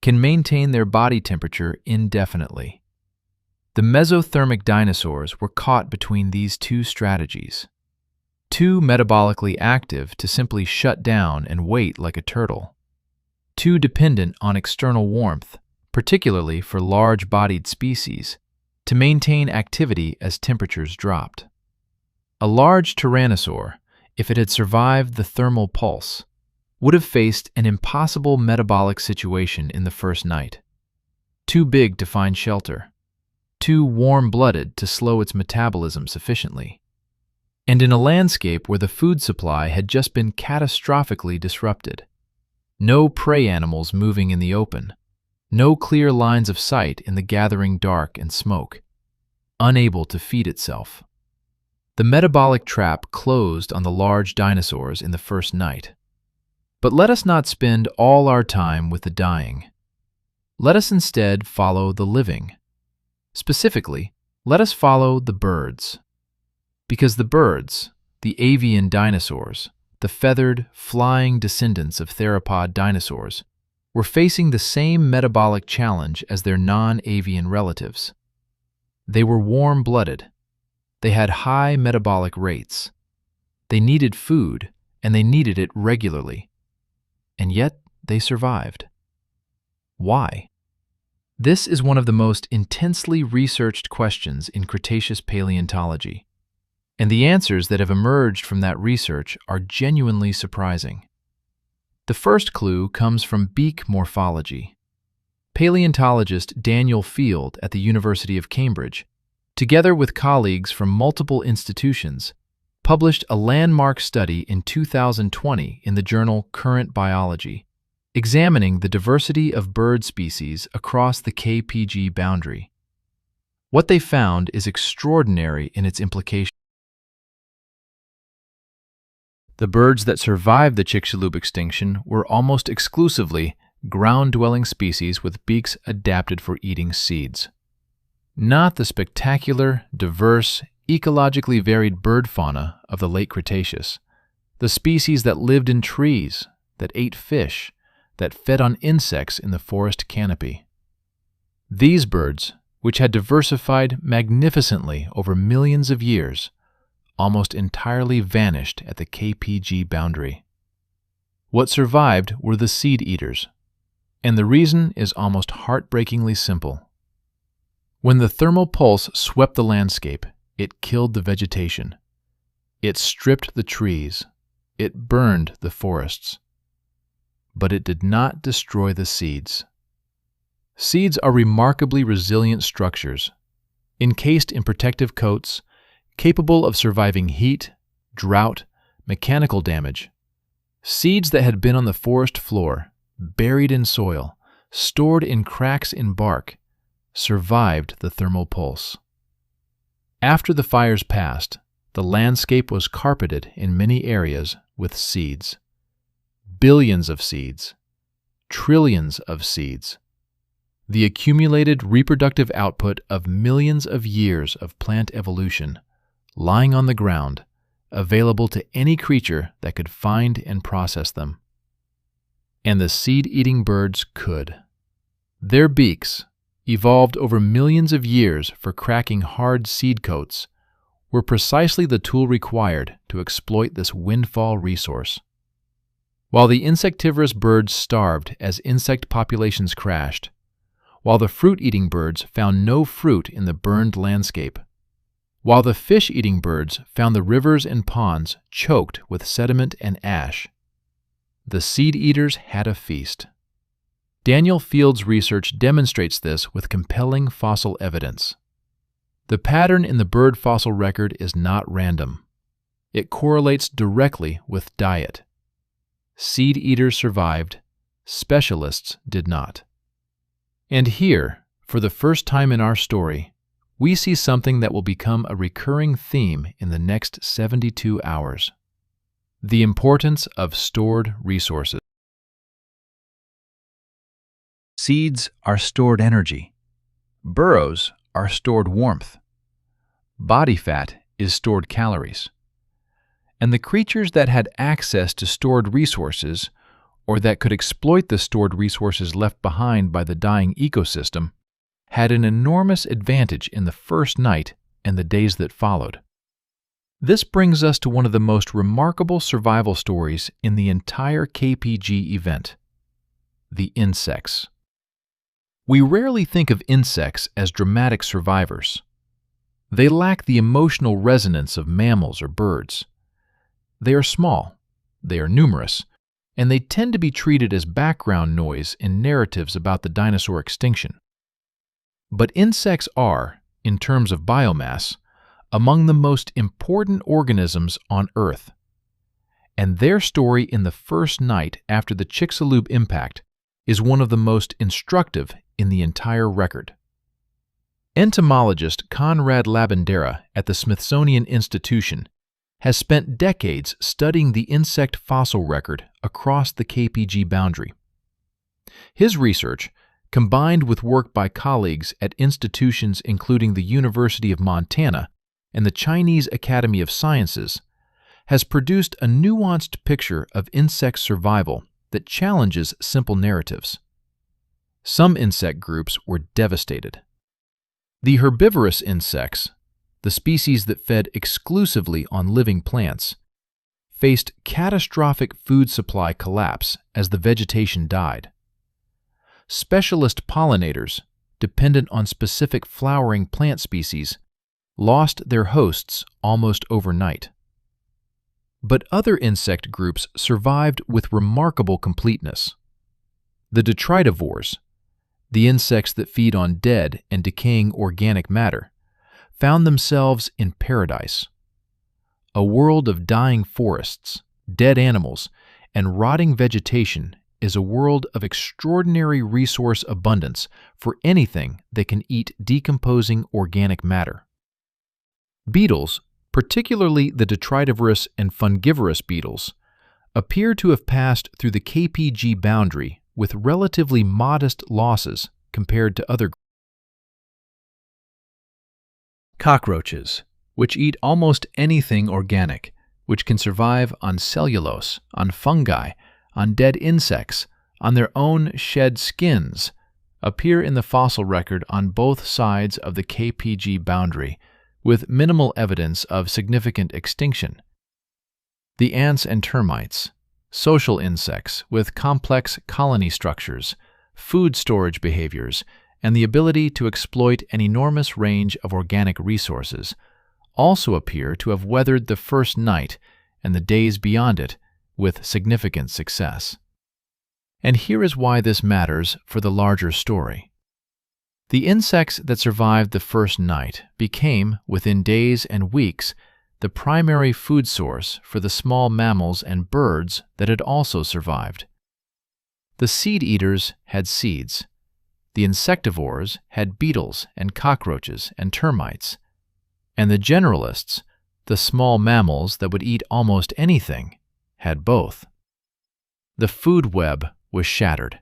can maintain their body temperature indefinitely. The mesothermic dinosaurs were caught between these two strategies. Too metabolically active to simply shut down and wait like a turtle. Too dependent on external warmth, particularly for large-bodied species, to maintain activity as temperatures dropped. A large tyrannosaur, if it had survived the thermal pulse, would have faced an impossible metabolic situation in the first night. Too big to find shelter. Too warm-blooded to slow its metabolism sufficiently. And in a landscape where the food supply had just been catastrophically disrupted. No prey animals moving in the open. No clear lines of sight in the gathering dark and smoke. Unable to feed itself. The metabolic trap closed on the large dinosaurs in the first night. But let us not spend all our time with the dying. Let us instead follow the living. Specifically, let us follow the birds. Because the birds, the avian dinosaurs, the feathered, flying descendants of theropod dinosaurs, were facing the same metabolic challenge as their non-avian relatives. They were warm-blooded. They had high metabolic rates. They needed food, and they needed it regularly. And yet, they survived. Why? This is one of the most intensely researched questions in Cretaceous paleontology, and the answers that have emerged from that research are genuinely surprising. The first clue comes from beak morphology. Paleontologist Daniel Field at the University of Cambridge, together with colleagues from multiple institutions, published a landmark study in 2020 in the journal Current Biology, examining the diversity of bird species across the KPG boundary. What they found is extraordinary in its implications. The birds that survived the Chicxulub extinction were almost exclusively ground-dwelling species with beaks adapted for eating seeds. Not the spectacular, diverse, ecologically varied bird fauna of the late Cretaceous, the species that lived in trees, that ate fish, that fed on insects in the forest canopy. These birds, which had diversified magnificently over millions of years, almost entirely vanished at the KPG boundary. What survived were the seed eaters, and the reason is almost heartbreakingly simple. When the thermal pulse swept the landscape, it killed the vegetation. It stripped the trees. It burned the forests. But it did not destroy the seeds. Seeds are remarkably resilient structures, encased in protective coats, capable of surviving heat, drought, mechanical damage. Seeds that had been on the forest floor, buried in soil, stored in cracks in bark, survived the thermal pulse. After the fires passed, the landscape was carpeted in many areas with seeds. Billions of seeds, trillions of seeds, the accumulated reproductive output of millions of years of plant evolution, lying on the ground, available to any creature that could find and process them. And the seed-eating birds could. Their beaks, evolved over millions of years for cracking hard seed coats, were precisely the tool required to exploit this windfall resource. While the insectivorous birds starved as insect populations crashed, while the fruit-eating birds found no fruit in the burned landscape, while the fish-eating birds found the rivers and ponds choked with sediment and ash. The seed-eaters had a feast. Daniel Field's research demonstrates this with compelling fossil evidence. The pattern in the bird fossil record is not random. It correlates directly with diet. Seed-eaters survived, specialists did not. And here, for the first time in our story, we see something that will become a recurring theme in the next 72 hours. The importance of stored resources. Seeds are stored energy. Burrows are stored warmth. Body fat is stored calories. And the creatures that had access to stored resources, or that could exploit the stored resources left behind by the dying ecosystem, had an enormous advantage in the first night and the days that followed. This brings us to one of the most remarkable survival stories in the entire KPG event: the insects. We rarely think of insects as dramatic survivors. They lack the emotional resonance of mammals or birds. They are small, they are numerous, and they tend to be treated as background noise in narratives about the dinosaur extinction. But insects are, in terms of biomass, among the most important organisms on Earth. And their story in the first night after the Chicxulub impact is one of the most instructive in the entire record. Entomologist Conrad Labandera at the Smithsonian Institution has spent decades studying the insect fossil record across the KPG boundary. His research, combined with work by colleagues at institutions including the University of Montana and the Chinese Academy of Sciences, has produced a nuanced picture of insect survival that challenges simple narratives. Some insect groups were devastated. The herbivorous insects, the species that fed exclusively on living plants, faced catastrophic food supply collapse as the vegetation died. Specialist pollinators, dependent on specific flowering plant species, lost their hosts almost overnight. But other insect groups survived with remarkable completeness. The detritivores, the insects that feed on dead and decaying organic matter, found themselves in paradise. A world of dying forests, dead animals, and rotting vegetation is a world of extraordinary resource abundance for anything that can eat decomposing organic matter. Beetles, particularly the detritivorous and fungivorous beetles, appear to have passed through the KPG boundary with relatively modest losses compared to other cockroaches, which eat almost anything organic, which can survive on cellulose, on fungi, on dead insects, on their own shed skins, appear in the fossil record on both sides of the KPG boundary, with minimal evidence of significant extinction. The ants and termites, social insects with complex colony structures, food storage behaviors, and the ability to exploit an enormous range of organic resources, also appear to have weathered the first night and the days beyond it with significant success. And here is why this matters for the larger story. The insects that survived the first night became, within days and weeks, the primary food source for the small mammals and birds that had also survived. The seed-eaters had seeds. The insectivores had beetles and cockroaches and termites. And the generalists, the small mammals that would eat almost anything, had both. The food web was shattered,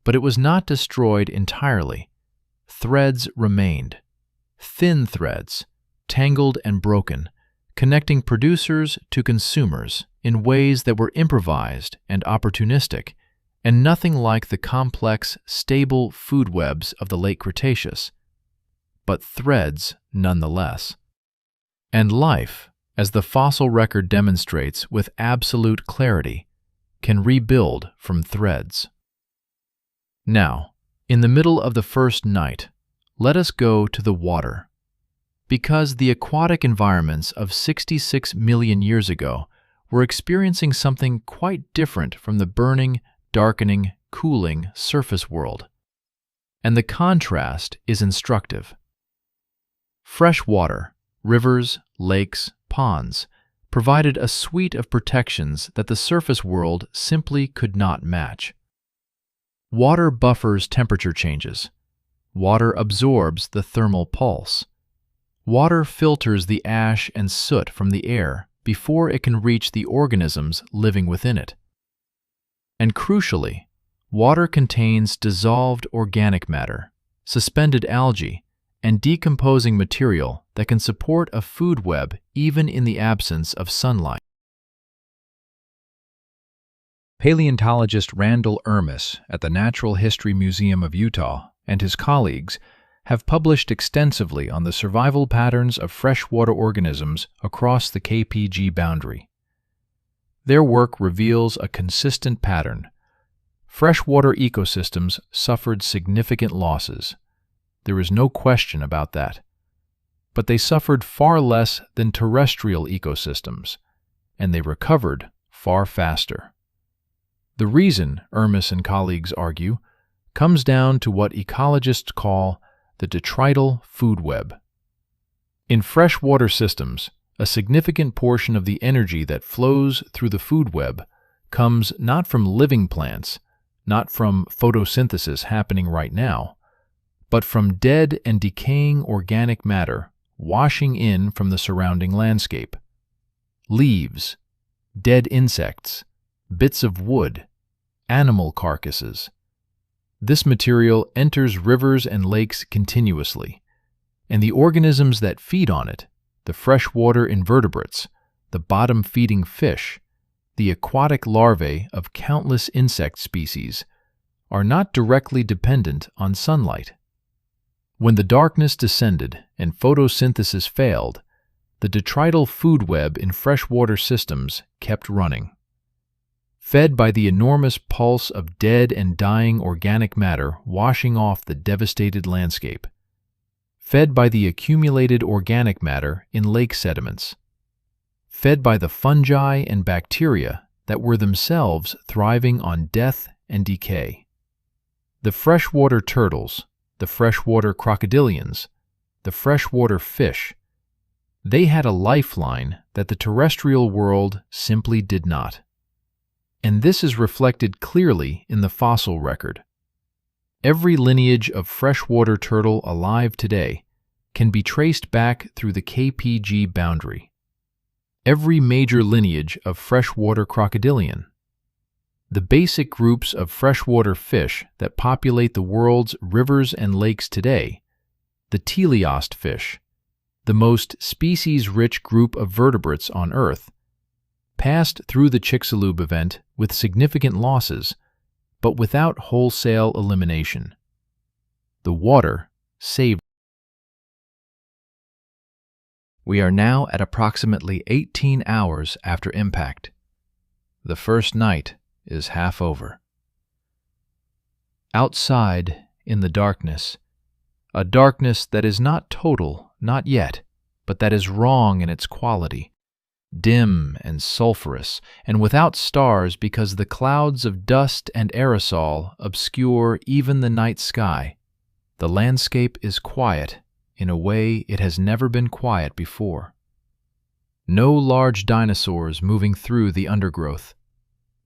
but it was not destroyed entirely. Threads remained, thin threads, tangled and broken, connecting producers to consumers in ways that were improvised and opportunistic, and nothing like the complex, stable food webs of the late Cretaceous, but threads nonetheless. And life, as the fossil record demonstrates with absolute clarity, can rebuild from threads. Now, in the middle of the first night, let us go to the water. Because the aquatic environments of 66 million years ago were experiencing something quite different from the burning, darkening, cooling surface world. And the contrast is instructive. Fresh water, rivers, lakes, ponds, provided a suite of protections that the surface world simply could not match. Water buffers temperature changes. Water absorbs the thermal pulse. Water filters the ash and soot from the air before it can reach the organisms living within it. And crucially, water contains dissolved organic matter, suspended algae, and decomposing material that can support a food web even in the absence of sunlight. Paleontologist Randall Ermis at the Natural History Museum of Utah and his colleagues have published extensively on the survival patterns of freshwater organisms across the KPG boundary. Their work reveals a consistent pattern. Freshwater ecosystems suffered significant losses. There is no question about that. But they suffered far less than terrestrial ecosystems, and they recovered far faster. The reason, Ermis and colleagues argue, comes down to what ecologists call the detrital food web. In freshwater systems, a significant portion of the energy that flows through the food web comes not from living plants, not from photosynthesis happening right now, but from dead and decaying organic matter washing in from the surrounding landscape. Leaves, dead insects, bits of wood, animal carcasses. This material enters rivers and lakes continuously, and the organisms that feed on it, the freshwater invertebrates, the bottom-feeding fish, the aquatic larvae of countless insect species, are not directly dependent on sunlight. When the darkness descended and photosynthesis failed, the detrital food web in freshwater systems kept running. Fed by the enormous pulse of dead and dying organic matter washing off the devastated landscape. Fed by the accumulated organic matter in lake sediments. Fed by the fungi and bacteria that were themselves thriving on death and decay. The freshwater turtles, the freshwater crocodilians, the freshwater fish, they had a lifeline that the terrestrial world simply did not. And this is reflected clearly in the fossil record. Every lineage of freshwater turtle alive today can be traced back through the KPG boundary. Every major lineage of freshwater crocodilian. The basic groups of freshwater fish that populate the world's rivers and lakes today, the teleost fish, the most species-rich group of vertebrates on Earth, passed through the Chicxulub event with significant losses, but without wholesale elimination. The water saved. We are now at approximately 18 hours after impact. The first night is half over. Outside, in the darkness, a darkness that is not total, not yet, but that is wrong in its quality, dim and sulphurous, and without stars because the clouds of dust and aerosol obscure even the night sky. The landscape is quiet in a way it has never been quiet before. No large dinosaurs moving through the undergrowth.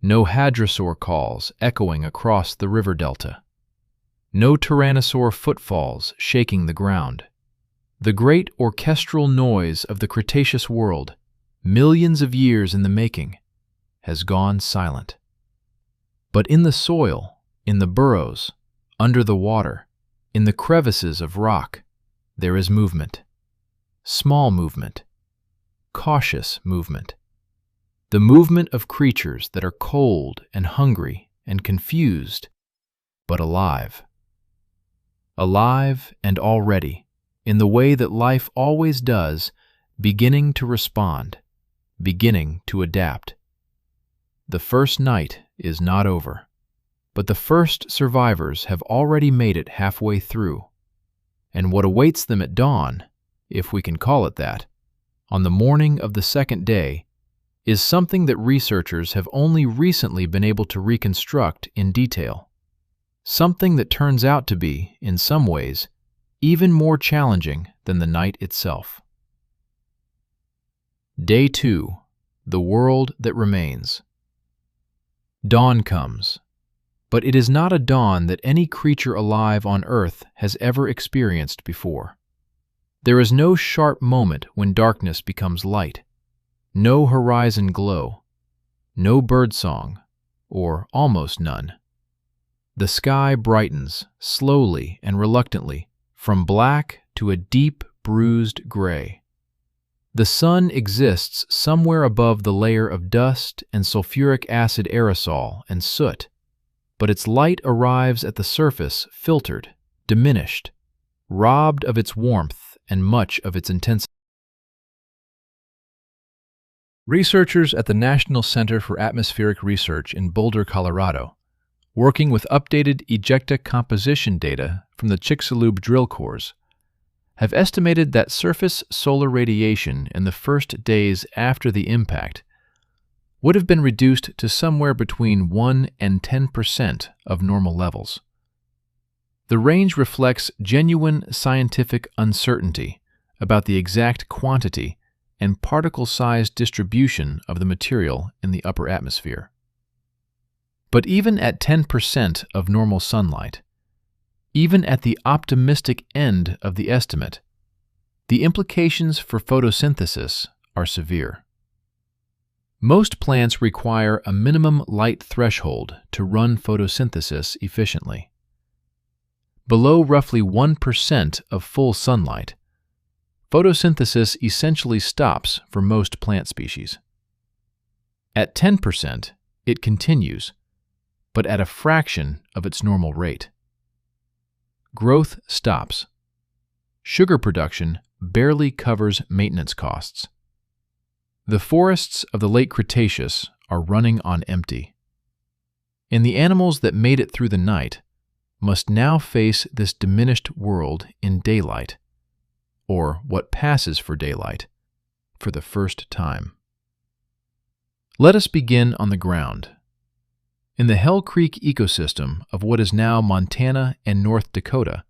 No hadrosaur calls echoing across the river delta. No tyrannosaur footfalls shaking the ground. The great orchestral noise of the Cretaceous world, millions of years in the making, has gone silent. But in the soil, in the burrows, under the water, in the crevices of rock, there is movement. Small movement. Cautious movement. The movement of creatures that are cold and hungry and confused, but alive. Alive and already, in the way that life always does, beginning to respond, beginning to adapt. The first night is not over, but the first survivors have already made it halfway through, and what awaits them at dawn if we can call it that, on the morning of the second day, is something that researchers have only recently been able to reconstruct in detail. Something that turns out to be, in some ways, even more challenging than the night itself. Day 2. The World That Remains. Dawn comes, but it is not a dawn that any creature alive on Earth has ever experienced before. There is no sharp moment when darkness becomes light, no horizon glow, no birdsong, or almost none. The sky brightens, slowly and reluctantly, from black to a deep, bruised gray. The sun exists somewhere above the layer of dust and sulfuric acid aerosol and soot, but its light arrives at the surface filtered, diminished, robbed of its warmth and much of its intensity. Researchers at the National Center for Atmospheric Research in Boulder, Colorado, working with updated ejecta composition data from the Chicxulub drill cores, have estimated that surface solar radiation in the first days after the impact would have been reduced to somewhere between 1 and 10% of normal levels. The range reflects genuine scientific uncertainty about the exact quantity and particle-size distribution of the material in the upper atmosphere. But even at 10% of normal sunlight, even at the optimistic end of the estimate, the implications for photosynthesis are severe. Most plants require a minimum light threshold to run photosynthesis efficiently. Below roughly 1% of full sunlight, photosynthesis essentially stops for most plant species. At 10%, it continues, but at a fraction of its normal rate. Growth stops. Sugar production barely covers maintenance costs. The forests of the late Cretaceous are running on empty. And the animals that made it through the night must now face this diminished world in daylight, or what passes for daylight, for the first time. Let us begin on the ground. In the Hell Creek ecosystem of what is now Montana and North Dakota,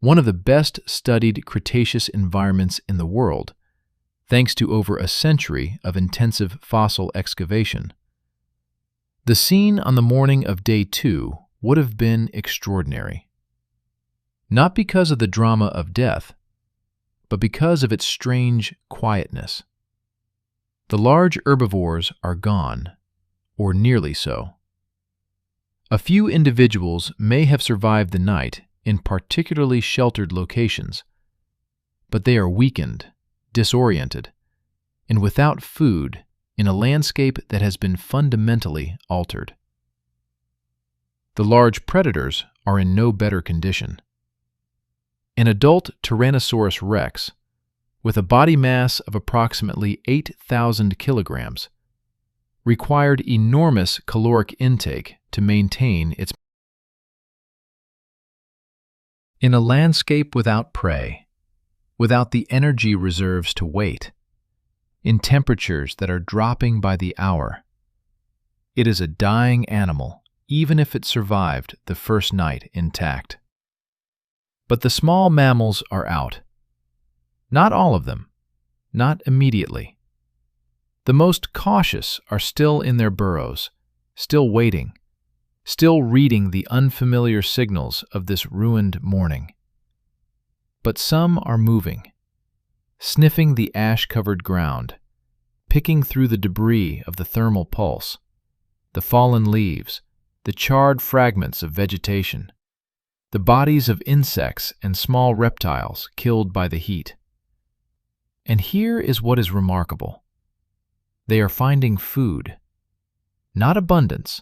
one of the best studied Cretaceous environments in the world, thanks to over a century of intensive fossil excavation, the scene on the morning of Day 2 would have been extraordinary. Not because of the drama of death, but because of its strange quietness. The large herbivores are gone, or nearly so. A few individuals may have survived the night in particularly sheltered locations, but they are weakened, disoriented, and without food in a landscape that has been fundamentally altered. The large predators are in no better condition. An adult Tyrannosaurus rex, with a body mass of approximately 8,000 kilograms, required enormous caloric intake to maintain its. In a landscape without prey, without the energy reserves to wait, in temperatures that are dropping by the hour, it is a dying animal, even if it survived the first night intact. But the small mammals are out. Not all of them, not immediately. The most cautious are still in their burrows, still waiting, still reading the unfamiliar signals of this ruined morning. But some are moving, sniffing the ash-covered ground, picking through the debris of the thermal pulse, the fallen leaves, the charred fragments of vegetation, the bodies of insects and small reptiles killed by the heat. And here is what is remarkable. They are finding food. Not abundance,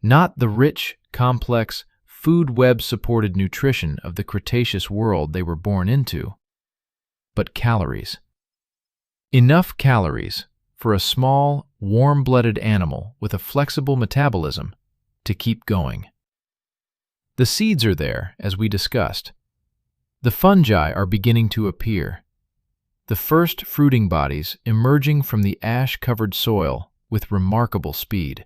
not the rich, complex, food web-supported nutrition of the Cretaceous world they were born into, but calories. Enough calories for a small, warm-blooded animal with a flexible metabolism to keep going. The seeds are there, as we discussed. The fungi are beginning to appear, the first fruiting bodies emerging from the ash-covered soil with remarkable speed.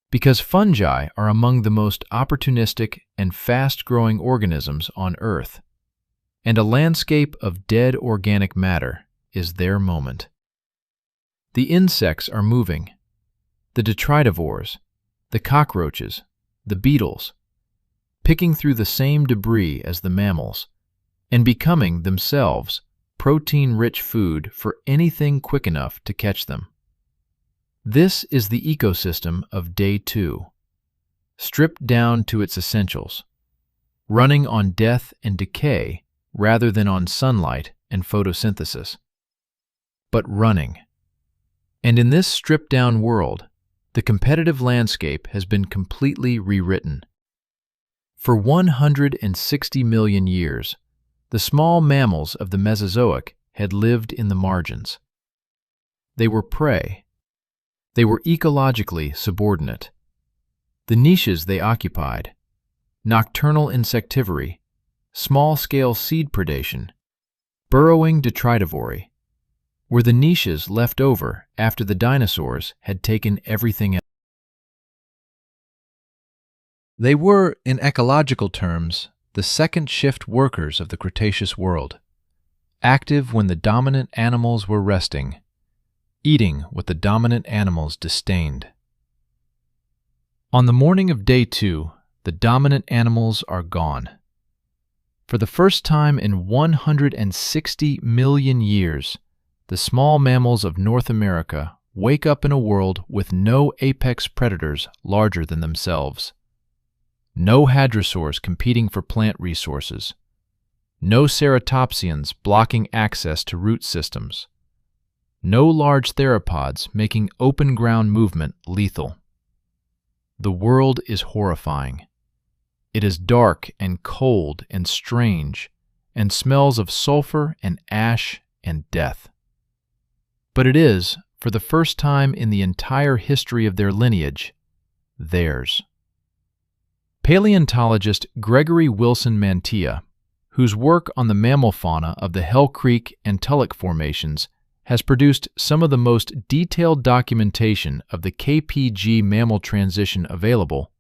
Because fungi are among the most opportunistic and fast-growing organisms on Earth, and a landscape of dead organic matter is their moment. The insects are moving, the detritivores, the cockroaches, the beetles, picking through the same debris as the mammals, and becoming themselves protein-rich food for anything quick enough to catch them. This is the ecosystem of Day 2, stripped down to its essentials, running on death and decay rather than on sunlight and photosynthesis. But running. And in this stripped-down world, the competitive landscape has been completely rewritten. For 160 million years, the small mammals of the Mesozoic had lived in the margins. They were prey. They were ecologically subordinate. The niches they occupied, nocturnal insectivory, small-scale seed predation, burrowing detritivory, were the niches left over after the dinosaurs had taken everything else. They were, in ecological terms, the second-shift workers of the Cretaceous world, active when the dominant animals were resting, eating what the dominant animals disdained. On the morning of Day 2, the dominant animals are gone. For the first time in 160 million years, the small mammals of North America wake up in a world with no apex predators larger than themselves. No hadrosaurs competing for plant resources. No ceratopsians blocking access to root systems. No large theropods making open ground movement lethal. The world is horrifying. It is dark and cold and strange, and smells of sulfur and ash and death. But it is, for the first time in the entire history of their lineage, theirs. Paleontologist Gregory Wilson Mantilla, whose work on the mammal fauna of the Hell Creek and Tulloch formations has produced some of the most detailed documentation of the KPG mammal transition available,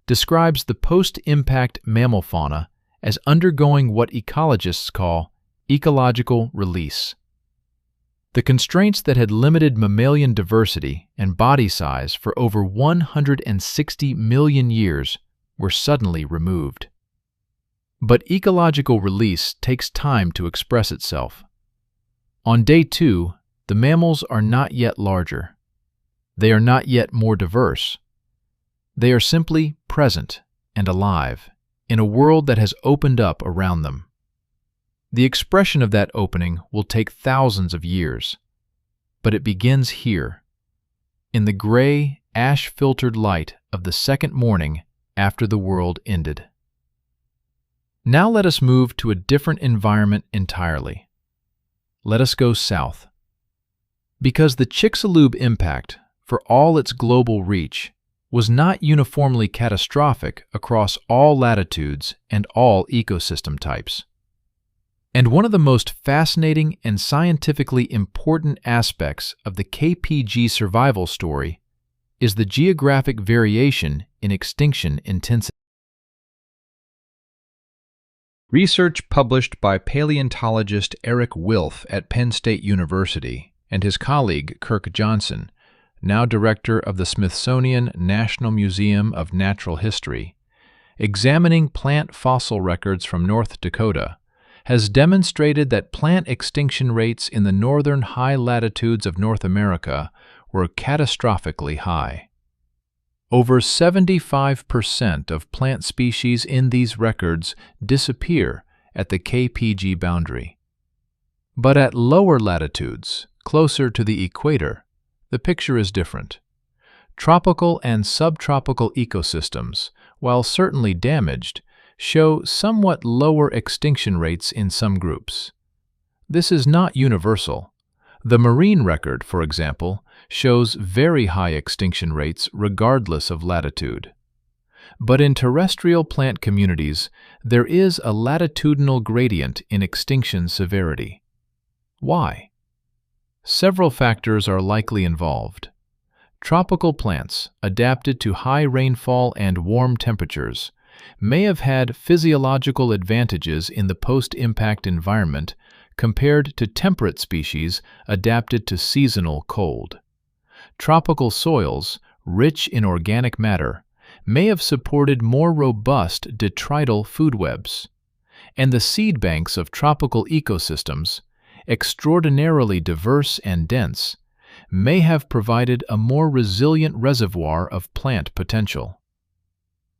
describes the post-impact mammal fauna as undergoing what ecologists call ecological release. The constraints that had limited mammalian diversity and body size for over 160 million years were suddenly removed. But ecological release takes time to express itself. On Day 2, the mammals are not yet larger. They are not yet more diverse. They are simply present and alive in a world that has opened up around them. The expression of that opening will take thousands of years, but it begins here, in the gray, ash-filtered light of the second morning after the world ended. Now let us move to a different environment entirely. Let us go south. Because the Chicxulub impact, for all its global reach, was not uniformly catastrophic across all latitudes and all ecosystem types. And one of the most fascinating and scientifically important aspects of the KPG survival story is the geographic variation in extinction intensity. Research published by paleontologist Eric Wilf at Penn State University and his colleague Kirk Johnson, now director of the Smithsonian National Museum of Natural History, examining plant fossil records from North Dakota, has demonstrated that plant extinction rates in the northern high latitudes of North America were catastrophically high. Over 75% of plant species in these records disappear at the KPG boundary. But at lower latitudes, closer to the equator, the picture is different. Tropical and subtropical ecosystems, while certainly damaged, show somewhat lower extinction rates in some groups. This is not universal. The marine record, for example, shows very high extinction rates regardless of latitude. But in terrestrial plant communities, there is a latitudinal gradient in extinction severity. Why? Several factors are likely involved. Tropical plants, adapted to high rainfall and warm temperatures, may have had physiological advantages in the post-impact environment compared to temperate species adapted to seasonal cold. Tropical soils, rich in organic matter, may have supported more robust detrital food webs, and the seed banks of tropical ecosystems, extraordinarily diverse and dense, may have provided a more resilient reservoir of plant potential.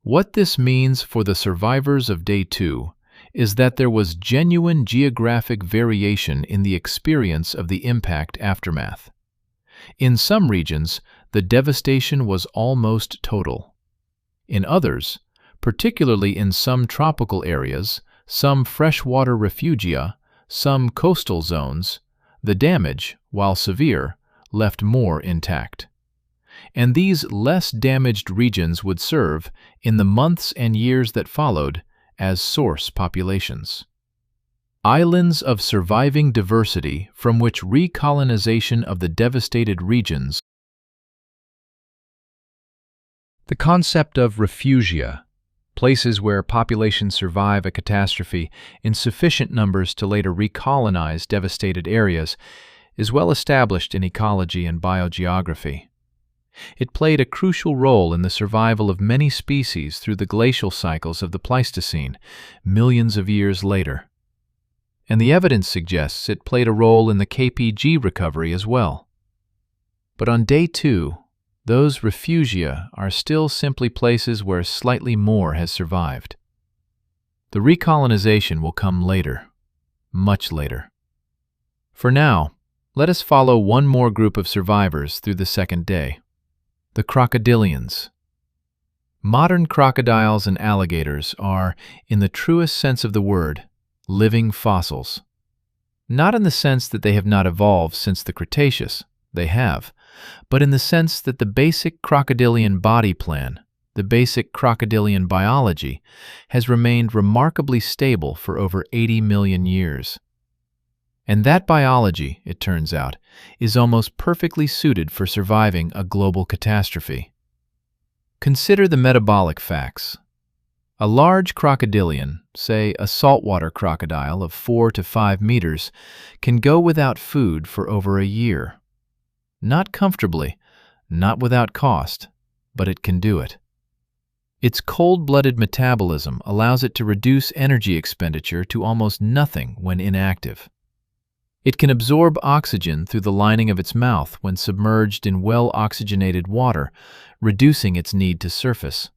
What this means for the survivors of Day 2 is that there was genuine geographic variation in the experience of the impact aftermath. In some regions, the devastation was almost total. In others, particularly in some tropical areas, some freshwater refugia, some coastal zones, the damage, while severe, left more intact. And these less damaged regions would serve, in the months and years that followed, as source populations. Islands of surviving diversity from which recolonization of the devastated regions. The concept of refugia, places where populations survive a catastrophe in sufficient numbers to later recolonize devastated areas, is well established in ecology and biogeography. It played a crucial role in the survival of many species through the glacial cycles of the Pleistocene, millions of years later. And the evidence suggests it played a role in the KPG recovery as well. But on Day 2, those refugia are still simply places where slightly more has survived. The recolonization will come later, much later. For now, let us follow one more group of survivors through the second day. The crocodilians. Modern crocodiles and alligators are, in the truest sense of the word, living fossils. Not in the sense that they have not evolved since the Cretaceous, they have, but in the sense that the basic crocodilian body plan, the basic crocodilian biology, has remained remarkably stable for over 80 million years. And that biology, it turns out, is almost perfectly suited for surviving a global catastrophe. Consider the metabolic facts. A large crocodilian, say a saltwater crocodile of 4 to 5 meters, can go without food for over a year. Not comfortably, not without cost, but it can do it. Its cold-blooded metabolism allows it to reduce energy expenditure to almost nothing when inactive. It can absorb oxygen through the lining of its mouth when submerged in well-oxygenated water, reducing its need to surface.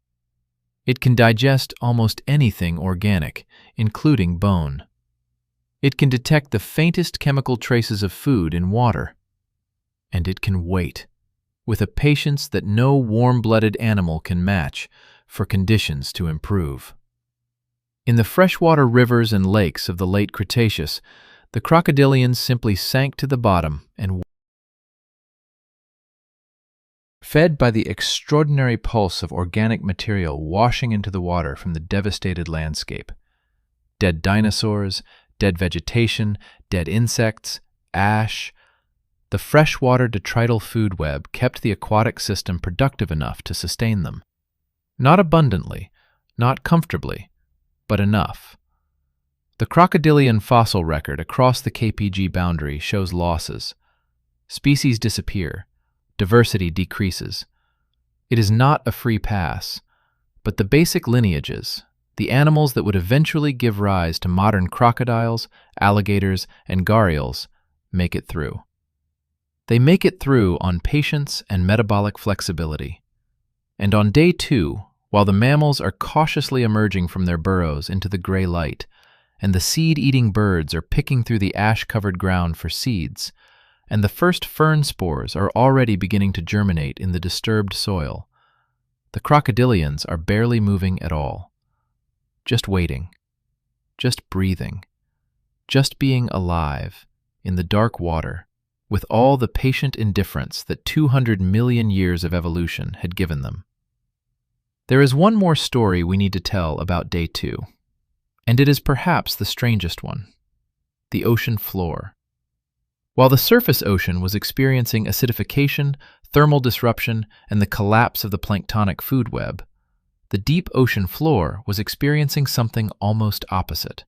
It can digest almost anything organic, including bone. It can detect the faintest chemical traces of food in water. And it can wait, with a patience that no warm-blooded animal can match, for conditions to improve. In the freshwater rivers and lakes of the late Cretaceous, the crocodilians simply sank to the bottom and fed by the extraordinary pulse of organic material washing into the water from the devastated landscape. Dead dinosaurs, dead vegetation, dead insects, ash. The freshwater detrital food web kept the aquatic system productive enough to sustain them. Not abundantly, not comfortably, but enough. The crocodilian fossil record across the KPG boundary shows losses. Species disappear. Diversity decreases. It is not a free pass, but the basic lineages, the animals that would eventually give rise to modern crocodiles, alligators, and gharials, make it through. They make it through on patience and metabolic flexibility. And on Day 2, while the mammals are cautiously emerging from their burrows into the gray light, and the seed-eating birds are picking through the ash-covered ground for seeds, and the first fern spores are already beginning to germinate in the disturbed soil, the crocodilians are barely moving at all. Just waiting, just breathing, just being alive in the dark water with all the patient indifference that 200 million years of evolution had given them. There is one more story we need to tell about Day 2. And it is perhaps the strangest one. The ocean floor. While the surface ocean was experiencing acidification, thermal disruption, and the collapse of the planktonic food web, the deep ocean floor was experiencing something almost opposite.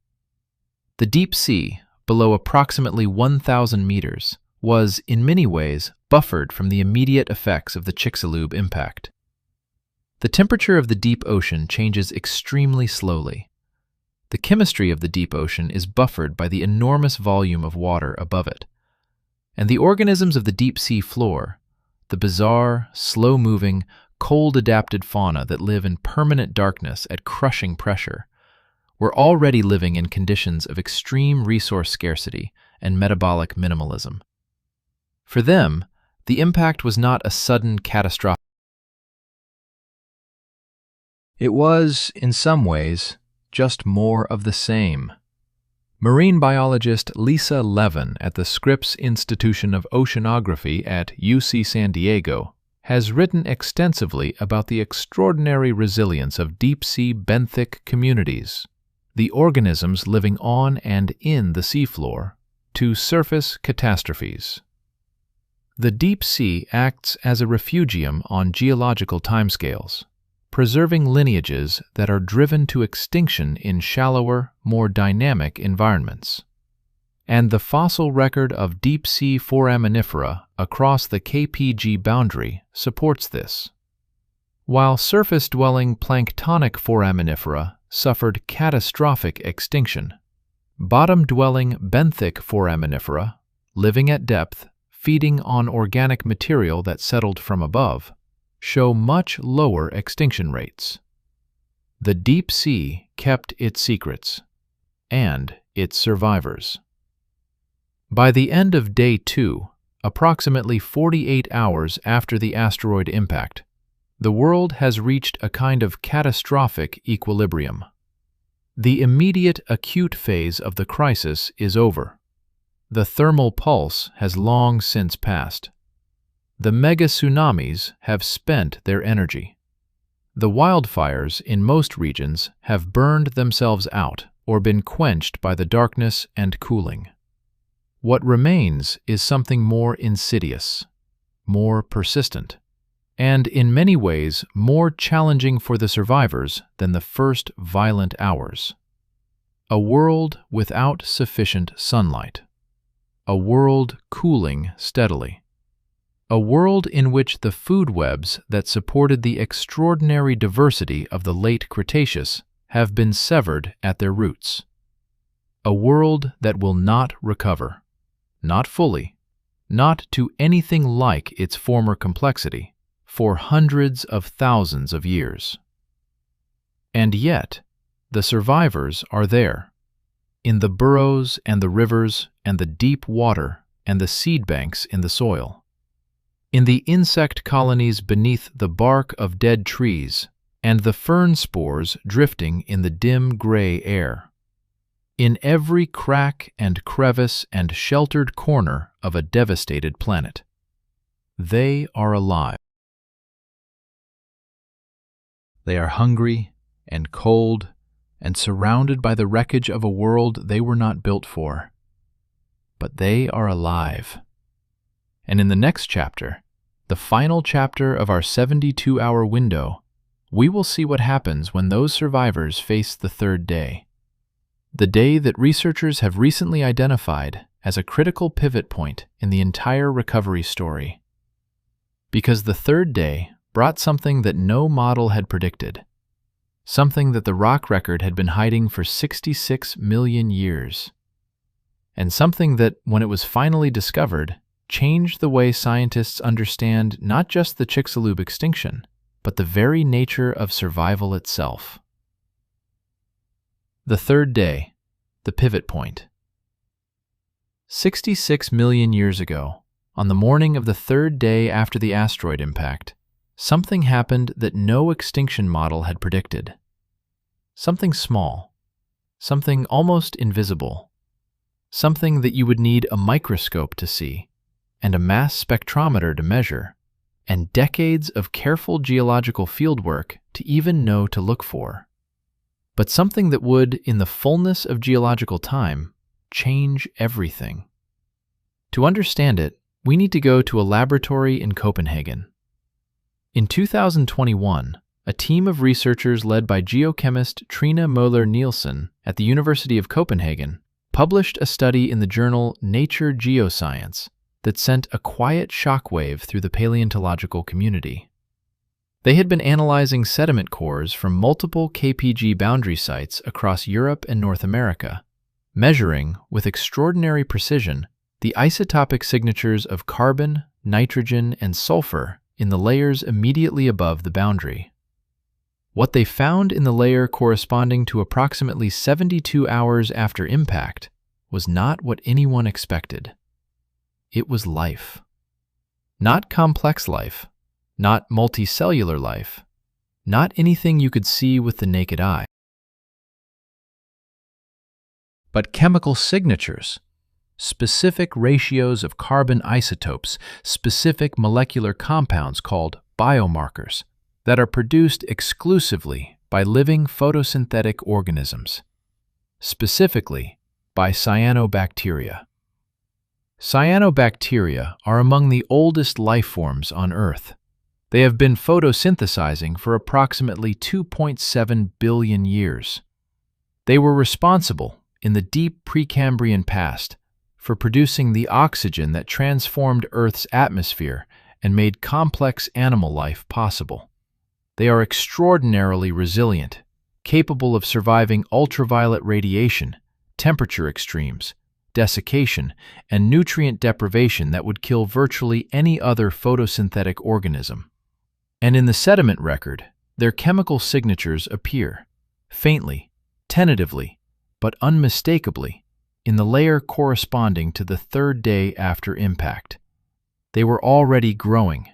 The deep sea, below approximately 1,000 meters, was, in many ways, buffered from the immediate effects of the Chicxulub impact. The temperature of the deep ocean changes extremely slowly. The chemistry of the deep ocean is buffered by the enormous volume of water above it. And the organisms of the deep sea floor, the bizarre, slow-moving, cold-adapted fauna that live in permanent darkness at crushing pressure, were already living in conditions of extreme resource scarcity and metabolic minimalism. For them, the impact was not a sudden catastrophe. It was, in some ways, just more of the same. Marine biologist Lisa Levin at the Scripps Institution of Oceanography at UC San Diego has written extensively about the extraordinary resilience of deep-sea benthic communities, the organisms living on and in the seafloor, to surface catastrophes. The deep sea acts as a refugium on geological timescales, preserving lineages that are driven to extinction in shallower, more dynamic environments. And the fossil record of deep-sea foraminifera across the KPG boundary supports this. While surface-dwelling planktonic foraminifera suffered catastrophic extinction, bottom-dwelling benthic foraminifera, living at depth, feeding on organic material that settled from above, show much lower extinction rates. The deep sea kept its secrets and its survivors. By the end of Day 2, approximately 48 hours after the asteroid impact, the world has reached a kind of catastrophic equilibrium. The immediate acute phase of the crisis is over. The thermal pulse has long since passed. The mega tsunamis have spent their energy. The wildfires in most regions have burned themselves out or been quenched by the darkness and cooling. What remains is something more insidious, more persistent, and in many ways more challenging for the survivors than the first violent hours. A world without sufficient sunlight. A world cooling steadily. A world in which the food webs that supported the extraordinary diversity of the late Cretaceous have been severed at their roots. A world that will not recover, not fully, not to anything like its former complexity, for hundreds of thousands of years. And yet, the survivors are there, in the burrows and the rivers and the deep water and the seed banks in the soil. In the insect colonies beneath the bark of dead trees and the fern spores drifting in the dim gray air. In every crack and crevice and sheltered corner of a devastated planet. They are alive. They are hungry and cold and surrounded by the wreckage of a world they were not built for. But they are alive. And in the next chapter, the final chapter of our 72-hour window, we will see what happens when those survivors face the third day. The day that researchers have recently identified as a critical pivot point in the entire recovery story. Because the third day brought something that no model had predicted, something that the rock record had been hiding for 66 million years, and something that, when it was finally discovered, changed the way scientists understand not just the Chicxulub extinction, but the very nature of survival itself. The third day, the pivot point. 66 million years ago, on the morning of the third day after the asteroid impact, something happened that no extinction model had predicted. Something small, something almost invisible, something that you would need a microscope to see, and a mass spectrometer to measure, and decades of careful geological fieldwork to even know to look for. But something that would, in the fullness of geological time, change everything. To understand it, we need to go to a laboratory in Copenhagen. In 2021, a team of researchers led by geochemist Trine Møller-Nielsen at the University of Copenhagen published a study in the journal Nature Geoscience that sent a quiet shockwave through the paleontological community. They had been analyzing sediment cores from multiple KPG boundary sites across Europe and North America, measuring, with extraordinary precision, the isotopic signatures of carbon, nitrogen, and sulfur in the layers immediately above the boundary. What they found in the layer corresponding to approximately 72 hours after impact was not what anyone expected. It was life. Not complex life, not multicellular life, not anything you could see with the naked eye, but chemical signatures, specific ratios of carbon isotopes, specific molecular compounds called biomarkers that are produced exclusively by living photosynthetic organisms, specifically by cyanobacteria. Cyanobacteria are among the oldest life forms on Earth. They have been photosynthesizing for approximately 2.7 billion years. They were responsible, in the deep Precambrian past, for producing the oxygen that transformed Earth's atmosphere and made complex animal life possible. They are extraordinarily resilient, capable of surviving ultraviolet radiation, temperature extremes, desiccation, and nutrient deprivation that would kill virtually any other photosynthetic organism. And in the sediment record, their chemical signatures appear, faintly, tentatively, but unmistakably, in the layer corresponding to the third day after impact. They were already growing,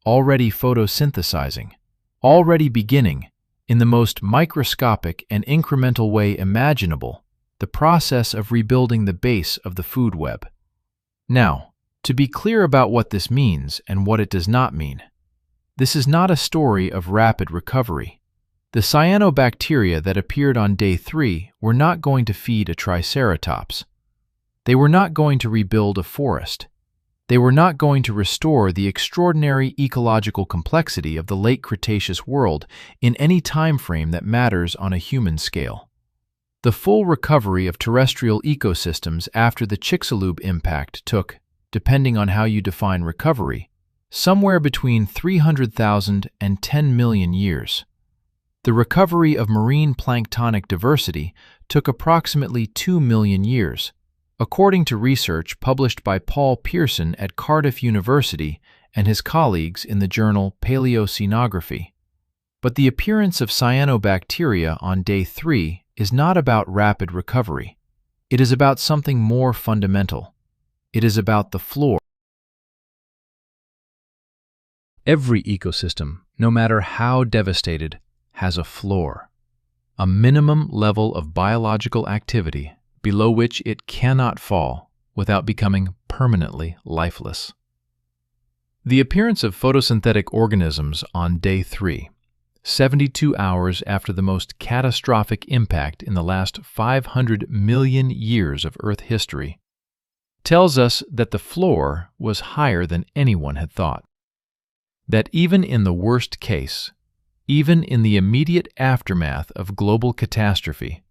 already photosynthesizing, already beginning, in the most microscopic and incremental way imaginable, the process of rebuilding the base of the food web. Now, to be clear about what this means and what it does not mean, this is not a story of rapid recovery. The cyanobacteria that appeared on day 3 were not going to feed a triceratops. They were not going to rebuild a forest. They were not going to restore the extraordinary ecological complexity of the late Cretaceous world in any time frame that matters on a human scale. The full recovery of terrestrial ecosystems after the Chicxulub impact took, depending on how you define recovery, somewhere between 300,000 and 10 million years. The recovery of marine planktonic diversity took approximately 2 million years, according to research published by Paul Pearson at Cardiff University and his colleagues in the journal Paleoceanography. But the appearance of cyanobacteria on day 3 is not about rapid recovery. It is about something more fundamental. It is about the floor. Every ecosystem, no matter how devastated, has a floor, a minimum level of biological activity below which it cannot fall without becoming permanently lifeless. The appearance of photosynthetic organisms on day 3, 72 hours after the most catastrophic impact in the last 500 million years of Earth history, tells us that the floor was higher than anyone had thought. That even in the worst case, even in the immediate aftermath of global catastrophe,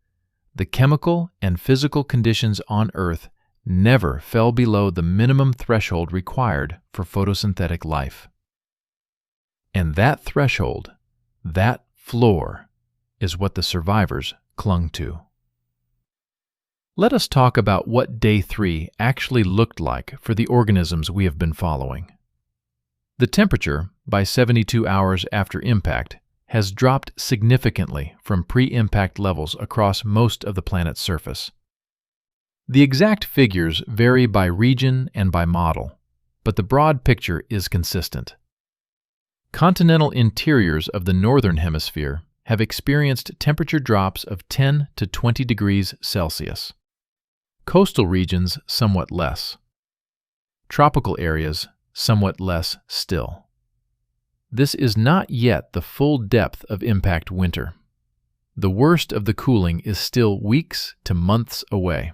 the chemical and physical conditions on Earth never fell below the minimum threshold required for photosynthetic life. And that threshold, that floor, is what the survivors clung to. Let us talk about what day 3 actually looked like for the organisms we have been following. The temperature, by 72 hours after impact, has dropped significantly from pre-impact levels across most of the planet's surface. The exact figures vary by region and by model, but the broad picture is consistent. Continental interiors of the northern hemisphere have experienced temperature drops of 10 to 20 degrees Celsius. Coastal regions somewhat less. Tropical areas somewhat less still. This is not yet the full depth of impact winter. The worst of the cooling is still weeks to months away,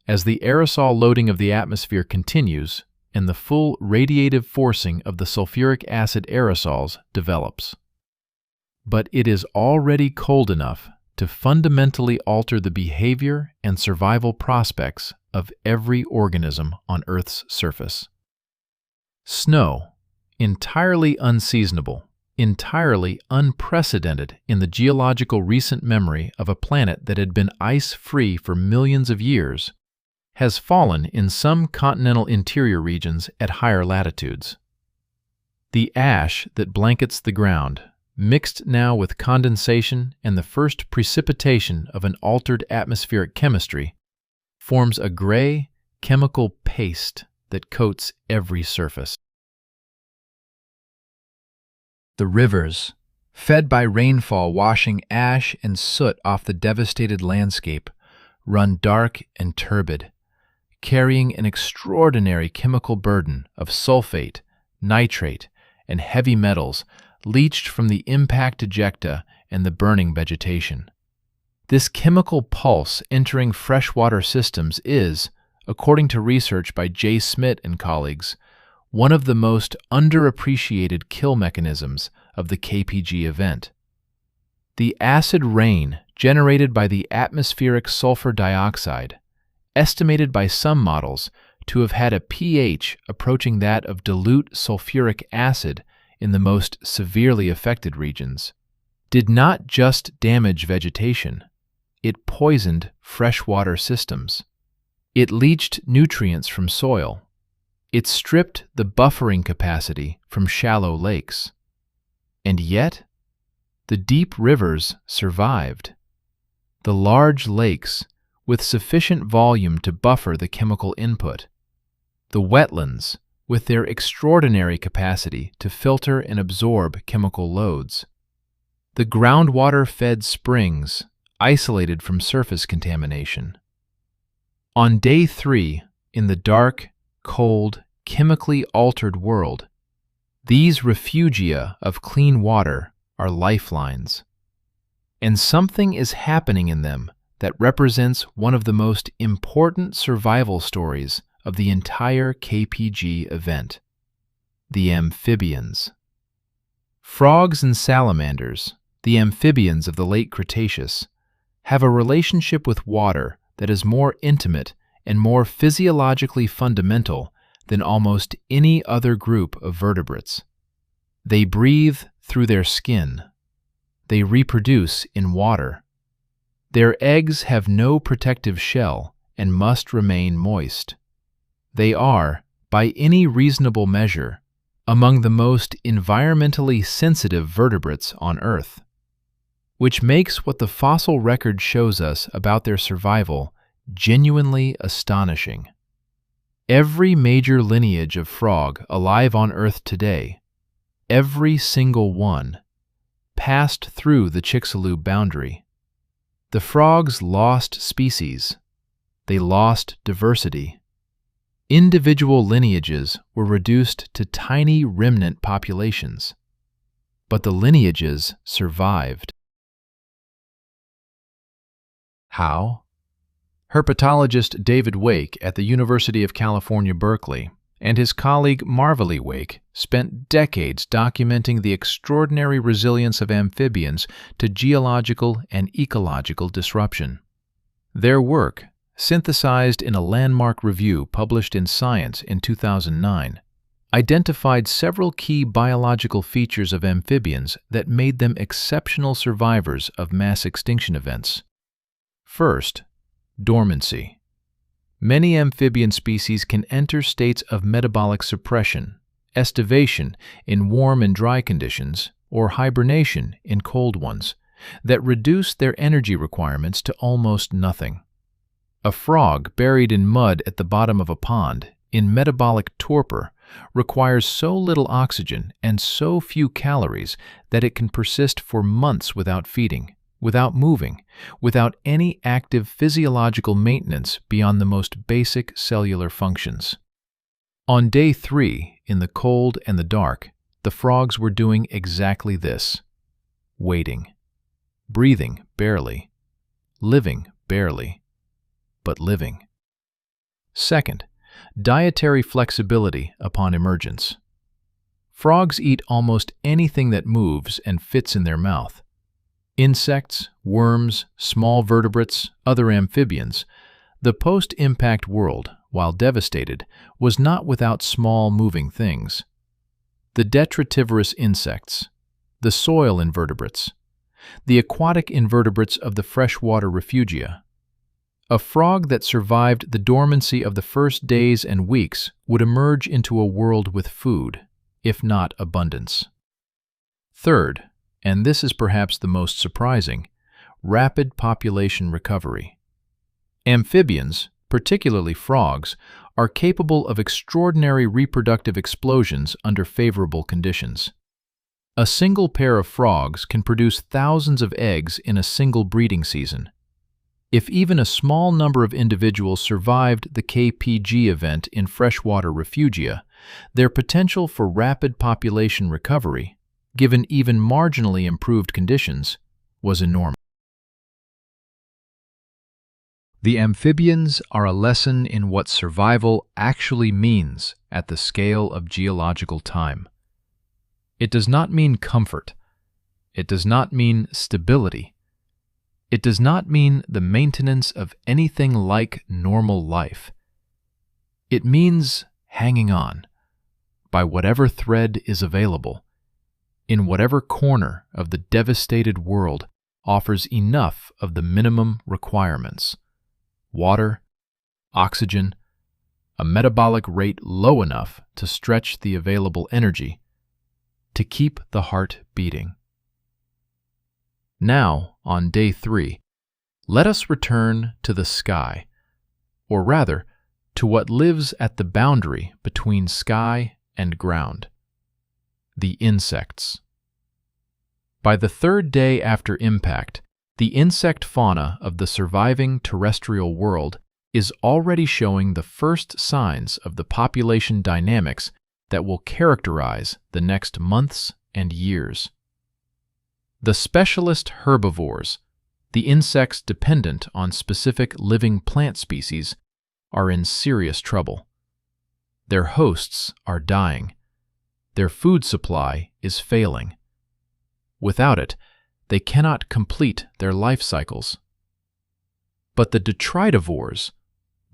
as the aerosol loading of the atmosphere continues and the full radiative forcing of the sulfuric acid aerosols develops. But it is already cold enough to fundamentally alter the behavior and survival prospects of every organism on Earth's surface. Snow, entirely unseasonable, entirely unprecedented in the geological recent memory of a planet that had been ice-free for millions of years, has fallen in some continental interior regions at higher latitudes. The ash that blankets the ground, mixed now with condensation and the first precipitation of an altered atmospheric chemistry, forms a gray, chemical paste that coats every surface. The rivers, fed by rainfall washing ash and soot off the devastated landscape, run dark and turbid, carrying an extraordinary chemical burden of sulfate, nitrate, and heavy metals leached from the impact ejecta and the burning vegetation. This chemical pulse entering freshwater systems is, according to research by J. Smith and colleagues, one of the most underappreciated kill mechanisms of the KPG event. The acid rain generated by the atmospheric sulfur dioxide, estimated by some models to have had a pH approaching that of dilute sulfuric acid in the most severely affected regions, did not just damage vegetation, it poisoned freshwater systems. It leached nutrients from soil. It stripped the buffering capacity from shallow lakes. And yet, the deep rivers survived. The large lakes, with sufficient volume to buffer the chemical input. The wetlands, with their extraordinary capacity to filter and absorb chemical loads. The groundwater-fed springs, isolated from surface contamination. On day 3, in the dark, cold, chemically altered world, these refugia of clean water are lifelines. And something is happening in them that represents one of the most important survival stories of the entire KPG event: the amphibians. Frogs and salamanders, the amphibians of the late Cretaceous, have a relationship with water that is more intimate and more physiologically fundamental than almost any other group of vertebrates. They breathe through their skin. They reproduce in water. Their eggs have no protective shell and must remain moist. They are, by any reasonable measure, among the most environmentally sensitive vertebrates on Earth, which makes what the fossil record shows us about their survival genuinely astonishing. Every major lineage of frog alive on Earth today, every single one, passed through the Chicxulub boundary. The frogs lost species. They lost diversity. Individual lineages were reduced to tiny remnant populations, but the lineages survived. How? Herpetologist David Wake at the University of California, Berkeley, and his colleague Marvely Wake spent decades documenting the extraordinary resilience of amphibians to geological and ecological disruption. Their work, synthesized in a landmark review published in Science in 2009, identified several key biological features of amphibians that made them exceptional survivors of mass extinction events. First, dormancy. Many amphibian species can enter states of metabolic suppression, estivation in warm and dry conditions, or hibernation in cold ones, that reduce their energy requirements to almost nothing. A frog buried in mud at the bottom of a pond, in metabolic torpor, requires so little oxygen and so few calories that it can persist for months without feeding, without moving, without any active physiological maintenance beyond the most basic cellular functions. On day 3, in the cold and the dark, the frogs were doing exactly this: waiting, breathing barely, living barely, but living. Second, dietary flexibility upon emergence. Frogs eat almost anything that moves and fits in their mouth. Insects, worms, small vertebrates, other amphibians. The post-impact world, while devastated, was not without small moving things. The detritivorous insects, the soil invertebrates, the aquatic invertebrates of the freshwater refugia. A frog that survived the dormancy of the first days and weeks would emerge into a world with food, if not abundance. Third, and this is perhaps the most surprising, rapid population recovery. Amphibians, particularly frogs, are capable of extraordinary reproductive explosions under favorable conditions. A single pair of frogs can produce thousands of eggs in a single breeding season. If even a small number of individuals survived the KPG event in freshwater refugia, their potential for rapid population recovery, given even marginally improved conditions, was enormous. The amphibians are a lesson in what survival actually means at the scale of geological time. It does not mean comfort. It does not mean stability. It does not mean the maintenance of anything like normal life. It means hanging on by whatever thread is available, in whatever corner of the devastated world offers enough of the minimum requirements: water, oxygen, a metabolic rate low enough to stretch the available energy, to keep the heart beating. Now, on day 3, let us return to the sky, or rather, to what lives at the boundary between sky and ground: the insects. By the 3rd day after impact, the insect fauna of the surviving terrestrial world is already showing the first signs of the population dynamics that will characterize the next months and years. The specialist herbivores, the insects dependent on specific living plant species, are in serious trouble. Their hosts are dying. Their food supply is failing. Without it, they cannot complete their life cycles. But the detritivores,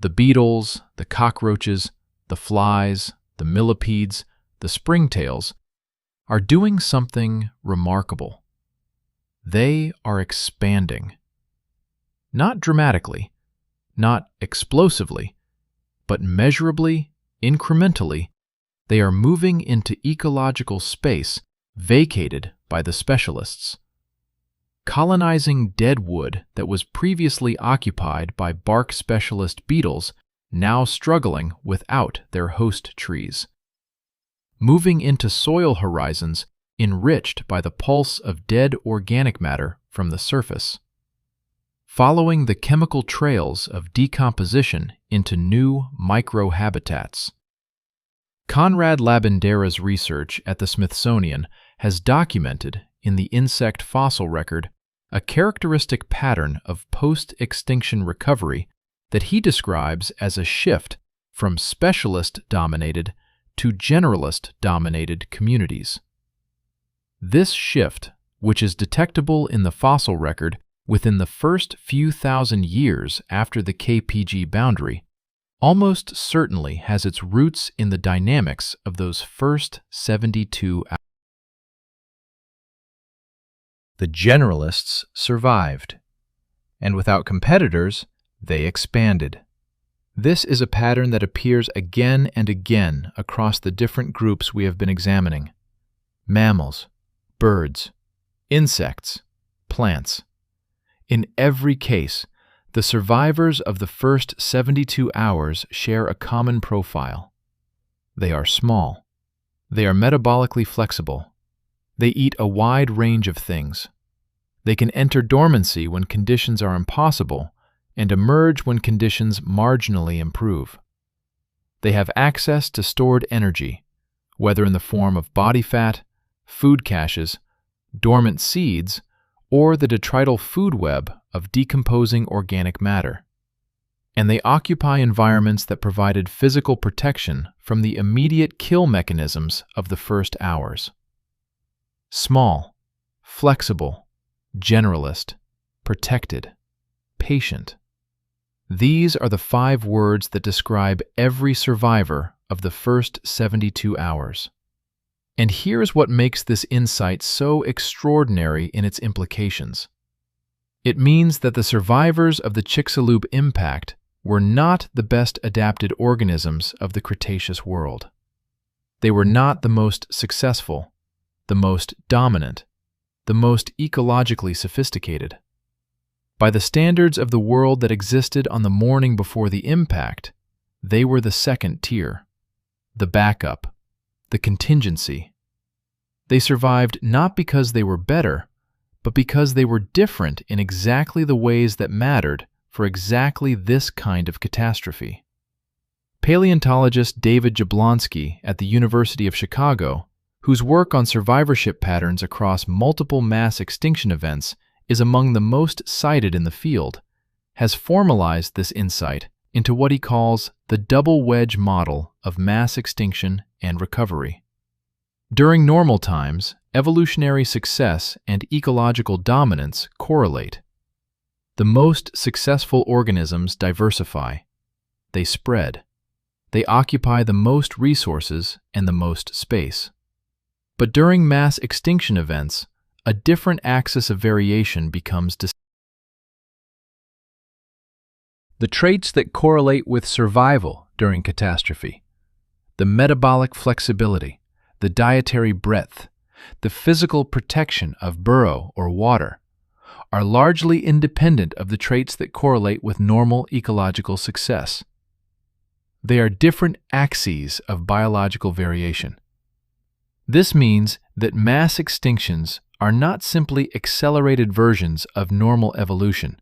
the beetles, the cockroaches, the flies, the millipedes, the springtails, are doing something remarkable. They are expanding. Not dramatically, not explosively, but measurably, incrementally, they are moving into ecological space vacated by the specialists, colonizing dead wood that was previously occupied by bark specialist beetles now struggling without their host trees, moving into soil horizons enriched by the pulse of dead organic matter from the surface, following the chemical trails of decomposition into new microhabitats. Conrad Labandera's research at the Smithsonian has documented in the insect fossil record a characteristic pattern of post-extinction recovery that he describes as a shift from specialist-dominated to generalist-dominated communities. This shift, which is detectable in the fossil record within the first few thousand years after the KPG boundary, almost certainly has its roots in the dynamics of those first 72 hours. The generalists survived, and without competitors, they expanded. This is a pattern that appears again and again across the different groups we have been examining: mammals, birds, insects, plants. In every case, the survivors of the first 72 hours share a common profile. They are small. They are metabolically flexible. They eat a wide range of things. They can enter dormancy when conditions are impossible and emerge when conditions marginally improve. They have access to stored energy, whether in the form of body fat, food caches, dormant seeds, or the detrital food web of decomposing organic matter. and they occupy environments that provided physical protection from the immediate kill mechanisms of the first hours. Small, flexible, generalist, protected, patient. These are the 5 words that describe every survivor of the first 72 hours. And here's what makes this insight so extraordinary in its implications. It means that the survivors of the Chicxulub impact were not the best adapted organisms of the Cretaceous world. They were not the most successful, the most dominant, the most ecologically sophisticated. By the standards of the world that existed on the morning before the impact, they were the second tier, the backup, the contingency. They survived not because they were better, but because they were different in exactly the ways that mattered for exactly this kind of catastrophe. Paleontologist David Jablonski at the University of Chicago, whose work on survivorship patterns across multiple mass extinction events is among the most cited in the field, has formalized this insight into what he calls the double wedge model of mass extinction and recovery. During normal times, evolutionary success and ecological dominance correlate. The most successful organisms diversify. They spread. They occupy the most resources and the most space. But during mass extinction events, a different axis of variation becomes the traits that correlate with survival during catastrophe, the metabolic flexibility, the dietary breadth, the physical protection of burrow or water, are largely independent of the traits that correlate with normal ecological success. They are different axes of biological variation. This means that mass extinctions are not simply accelerated versions of normal evolution,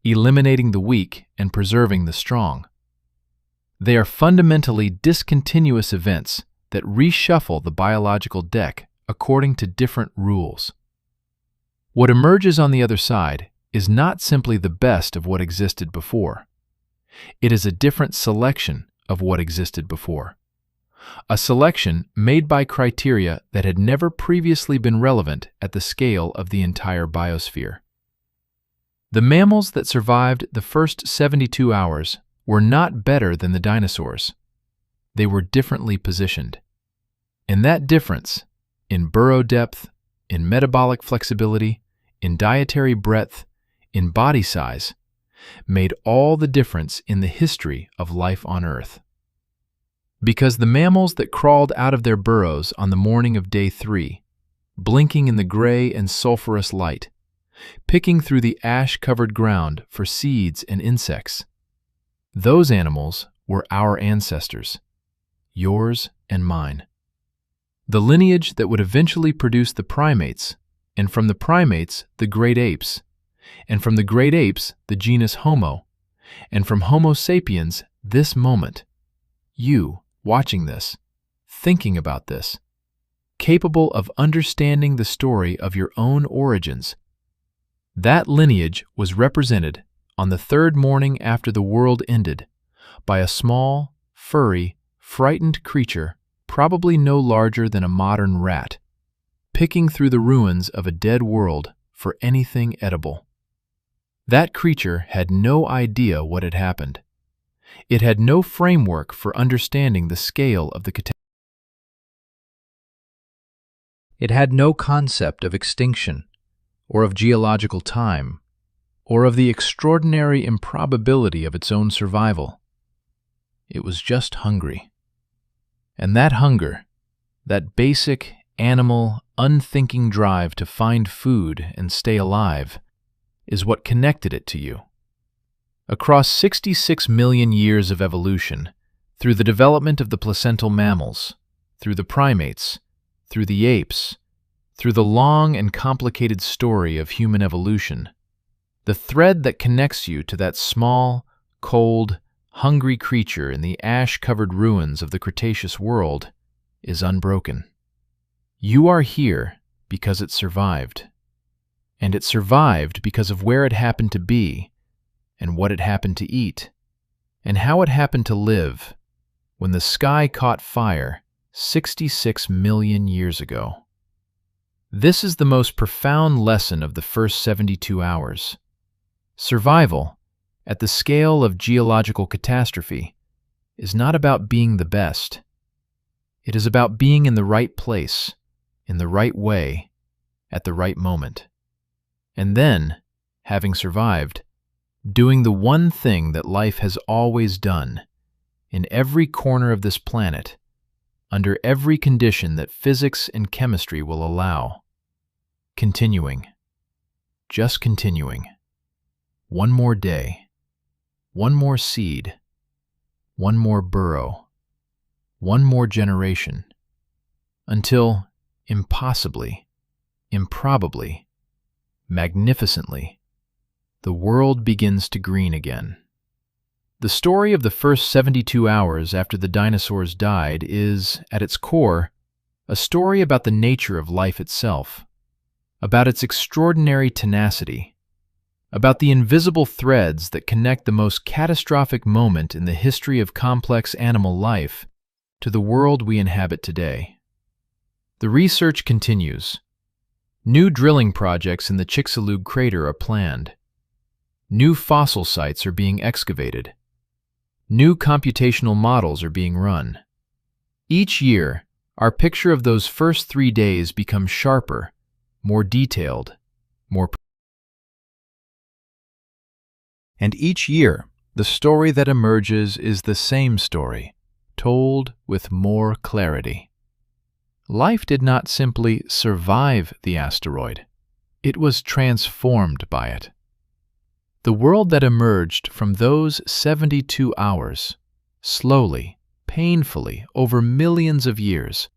eliminating the weak and preserving the strong. They are fundamentally discontinuous events that reshuffle the biological deck according to different rules. What emerges on the other side is not simply the best of what existed before. It is a different selection of what existed before. A selection made by criteria that had never previously been relevant at the scale of the entire biosphere. The mammals that survived the first 72 hours were not better than the dinosaurs. They were differently positioned. And that difference, in burrow depth, in metabolic flexibility, in dietary breadth, in body size, made all the difference in the history of life on Earth. Because the mammals that crawled out of their burrows on the morning of day 3, blinking in the gray and sulfurous light, picking through the ash-covered ground for seeds and insects, those animals were our ancestors, yours and mine. The lineage that would eventually produce the primates, and from the primates, the great apes, and from the great apes, the genus Homo, and from Homo sapiens, this moment. You, watching this, thinking about this, capable of understanding the story of your own origins. That lineage was represented on the 3rd morning after the world ended by a small, furry, frightened creature probably no larger than a modern rat, picking through the ruins of a dead world for anything edible. That creature had no idea what had happened. It had no framework for understanding the scale of the catastrophe. It had no concept of extinction, or of geological time, or of the extraordinary improbability of its own survival. It was just hungry. And that hunger, that basic, animal, unthinking drive to find food and stay alive, is what connected it to you. Across 66 million years of evolution, through the development of the placental mammals, through the primates, through the apes, through the long and complicated story of human evolution, the thread that connects you to that small, cold, hungry creature in the ash-covered ruins of the Cretaceous world is unbroken. You are here because it survived. And it survived because of where it happened to be and what it happened to eat and how it happened to live when the sky caught fire 66 million years ago. This is the most profound lesson of the first 72 hours. Survival, at the scale of geological catastrophe, is not about being the best. It is about being in the right place, in the right way, at the right moment. And then, having survived, doing the one thing that life has always done, in every corner of this planet, under every condition that physics and chemistry will allow. Continuing. Just continuing. One more day. One more seed. One more burrow. One more generation. Until, impossibly, improbably, magnificently, the world begins to green again. The story of the first 72 hours after the dinosaurs died is, at its core, a story about the nature of life itself, about its extraordinary tenacity, about the invisible threads that connect the most catastrophic moment in the history of complex animal life to the world we inhabit today. The research continues. New drilling projects in the Chicxulub crater are planned. New fossil sites are being excavated. New computational models are being run. Each year, our picture of those first 3 days becomes sharper, more detailed, and each year, the story that emerges is the same story, told with more clarity. Life did not simply survive the asteroid. It was transformed by it. The world that emerged from those 72 hours, slowly, painfully, over millions of years,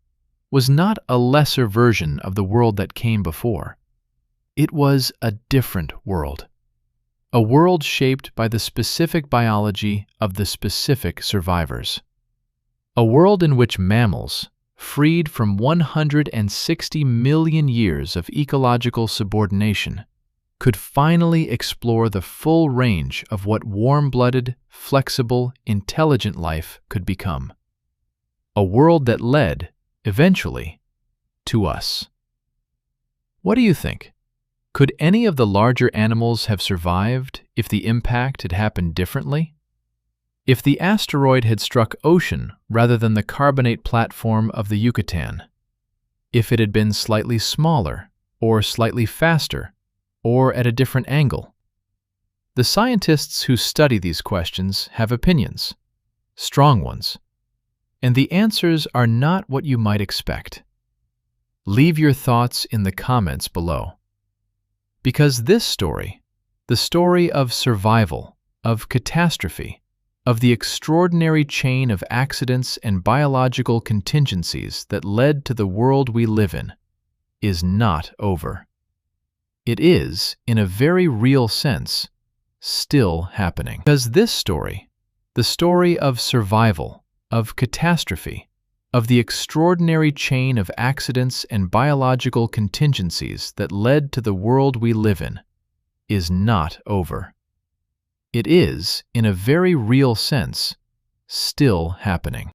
was not a lesser version of the world that came before. It was a different world. A world shaped by the specific biology of the specific survivors. A world in which mammals, freed from 160 million years of ecological subordination, could finally explore the full range of what warm-blooded, flexible, intelligent life could become. A world that led, eventually, to us. What do you think? Could any of the larger animals have survived if the impact had happened differently? If the asteroid had struck ocean rather than the carbonate platform of the Yucatan? If it had been slightly smaller, or slightly faster, or at a different angle? The scientists who study these questions have opinions, strong ones, and the answers are not what you might expect. Leave your thoughts in the comments below. Because this story, the story of survival, of catastrophe, of the extraordinary chain of accidents and biological contingencies that led to the world we live in, is not over. It is, in a very real sense, still happening. Because this story, the story of survival, of catastrophe, of the extraordinary chain of accidents and biological contingencies that led to the world we live in, is not over. It is, in a very real sense, still happening.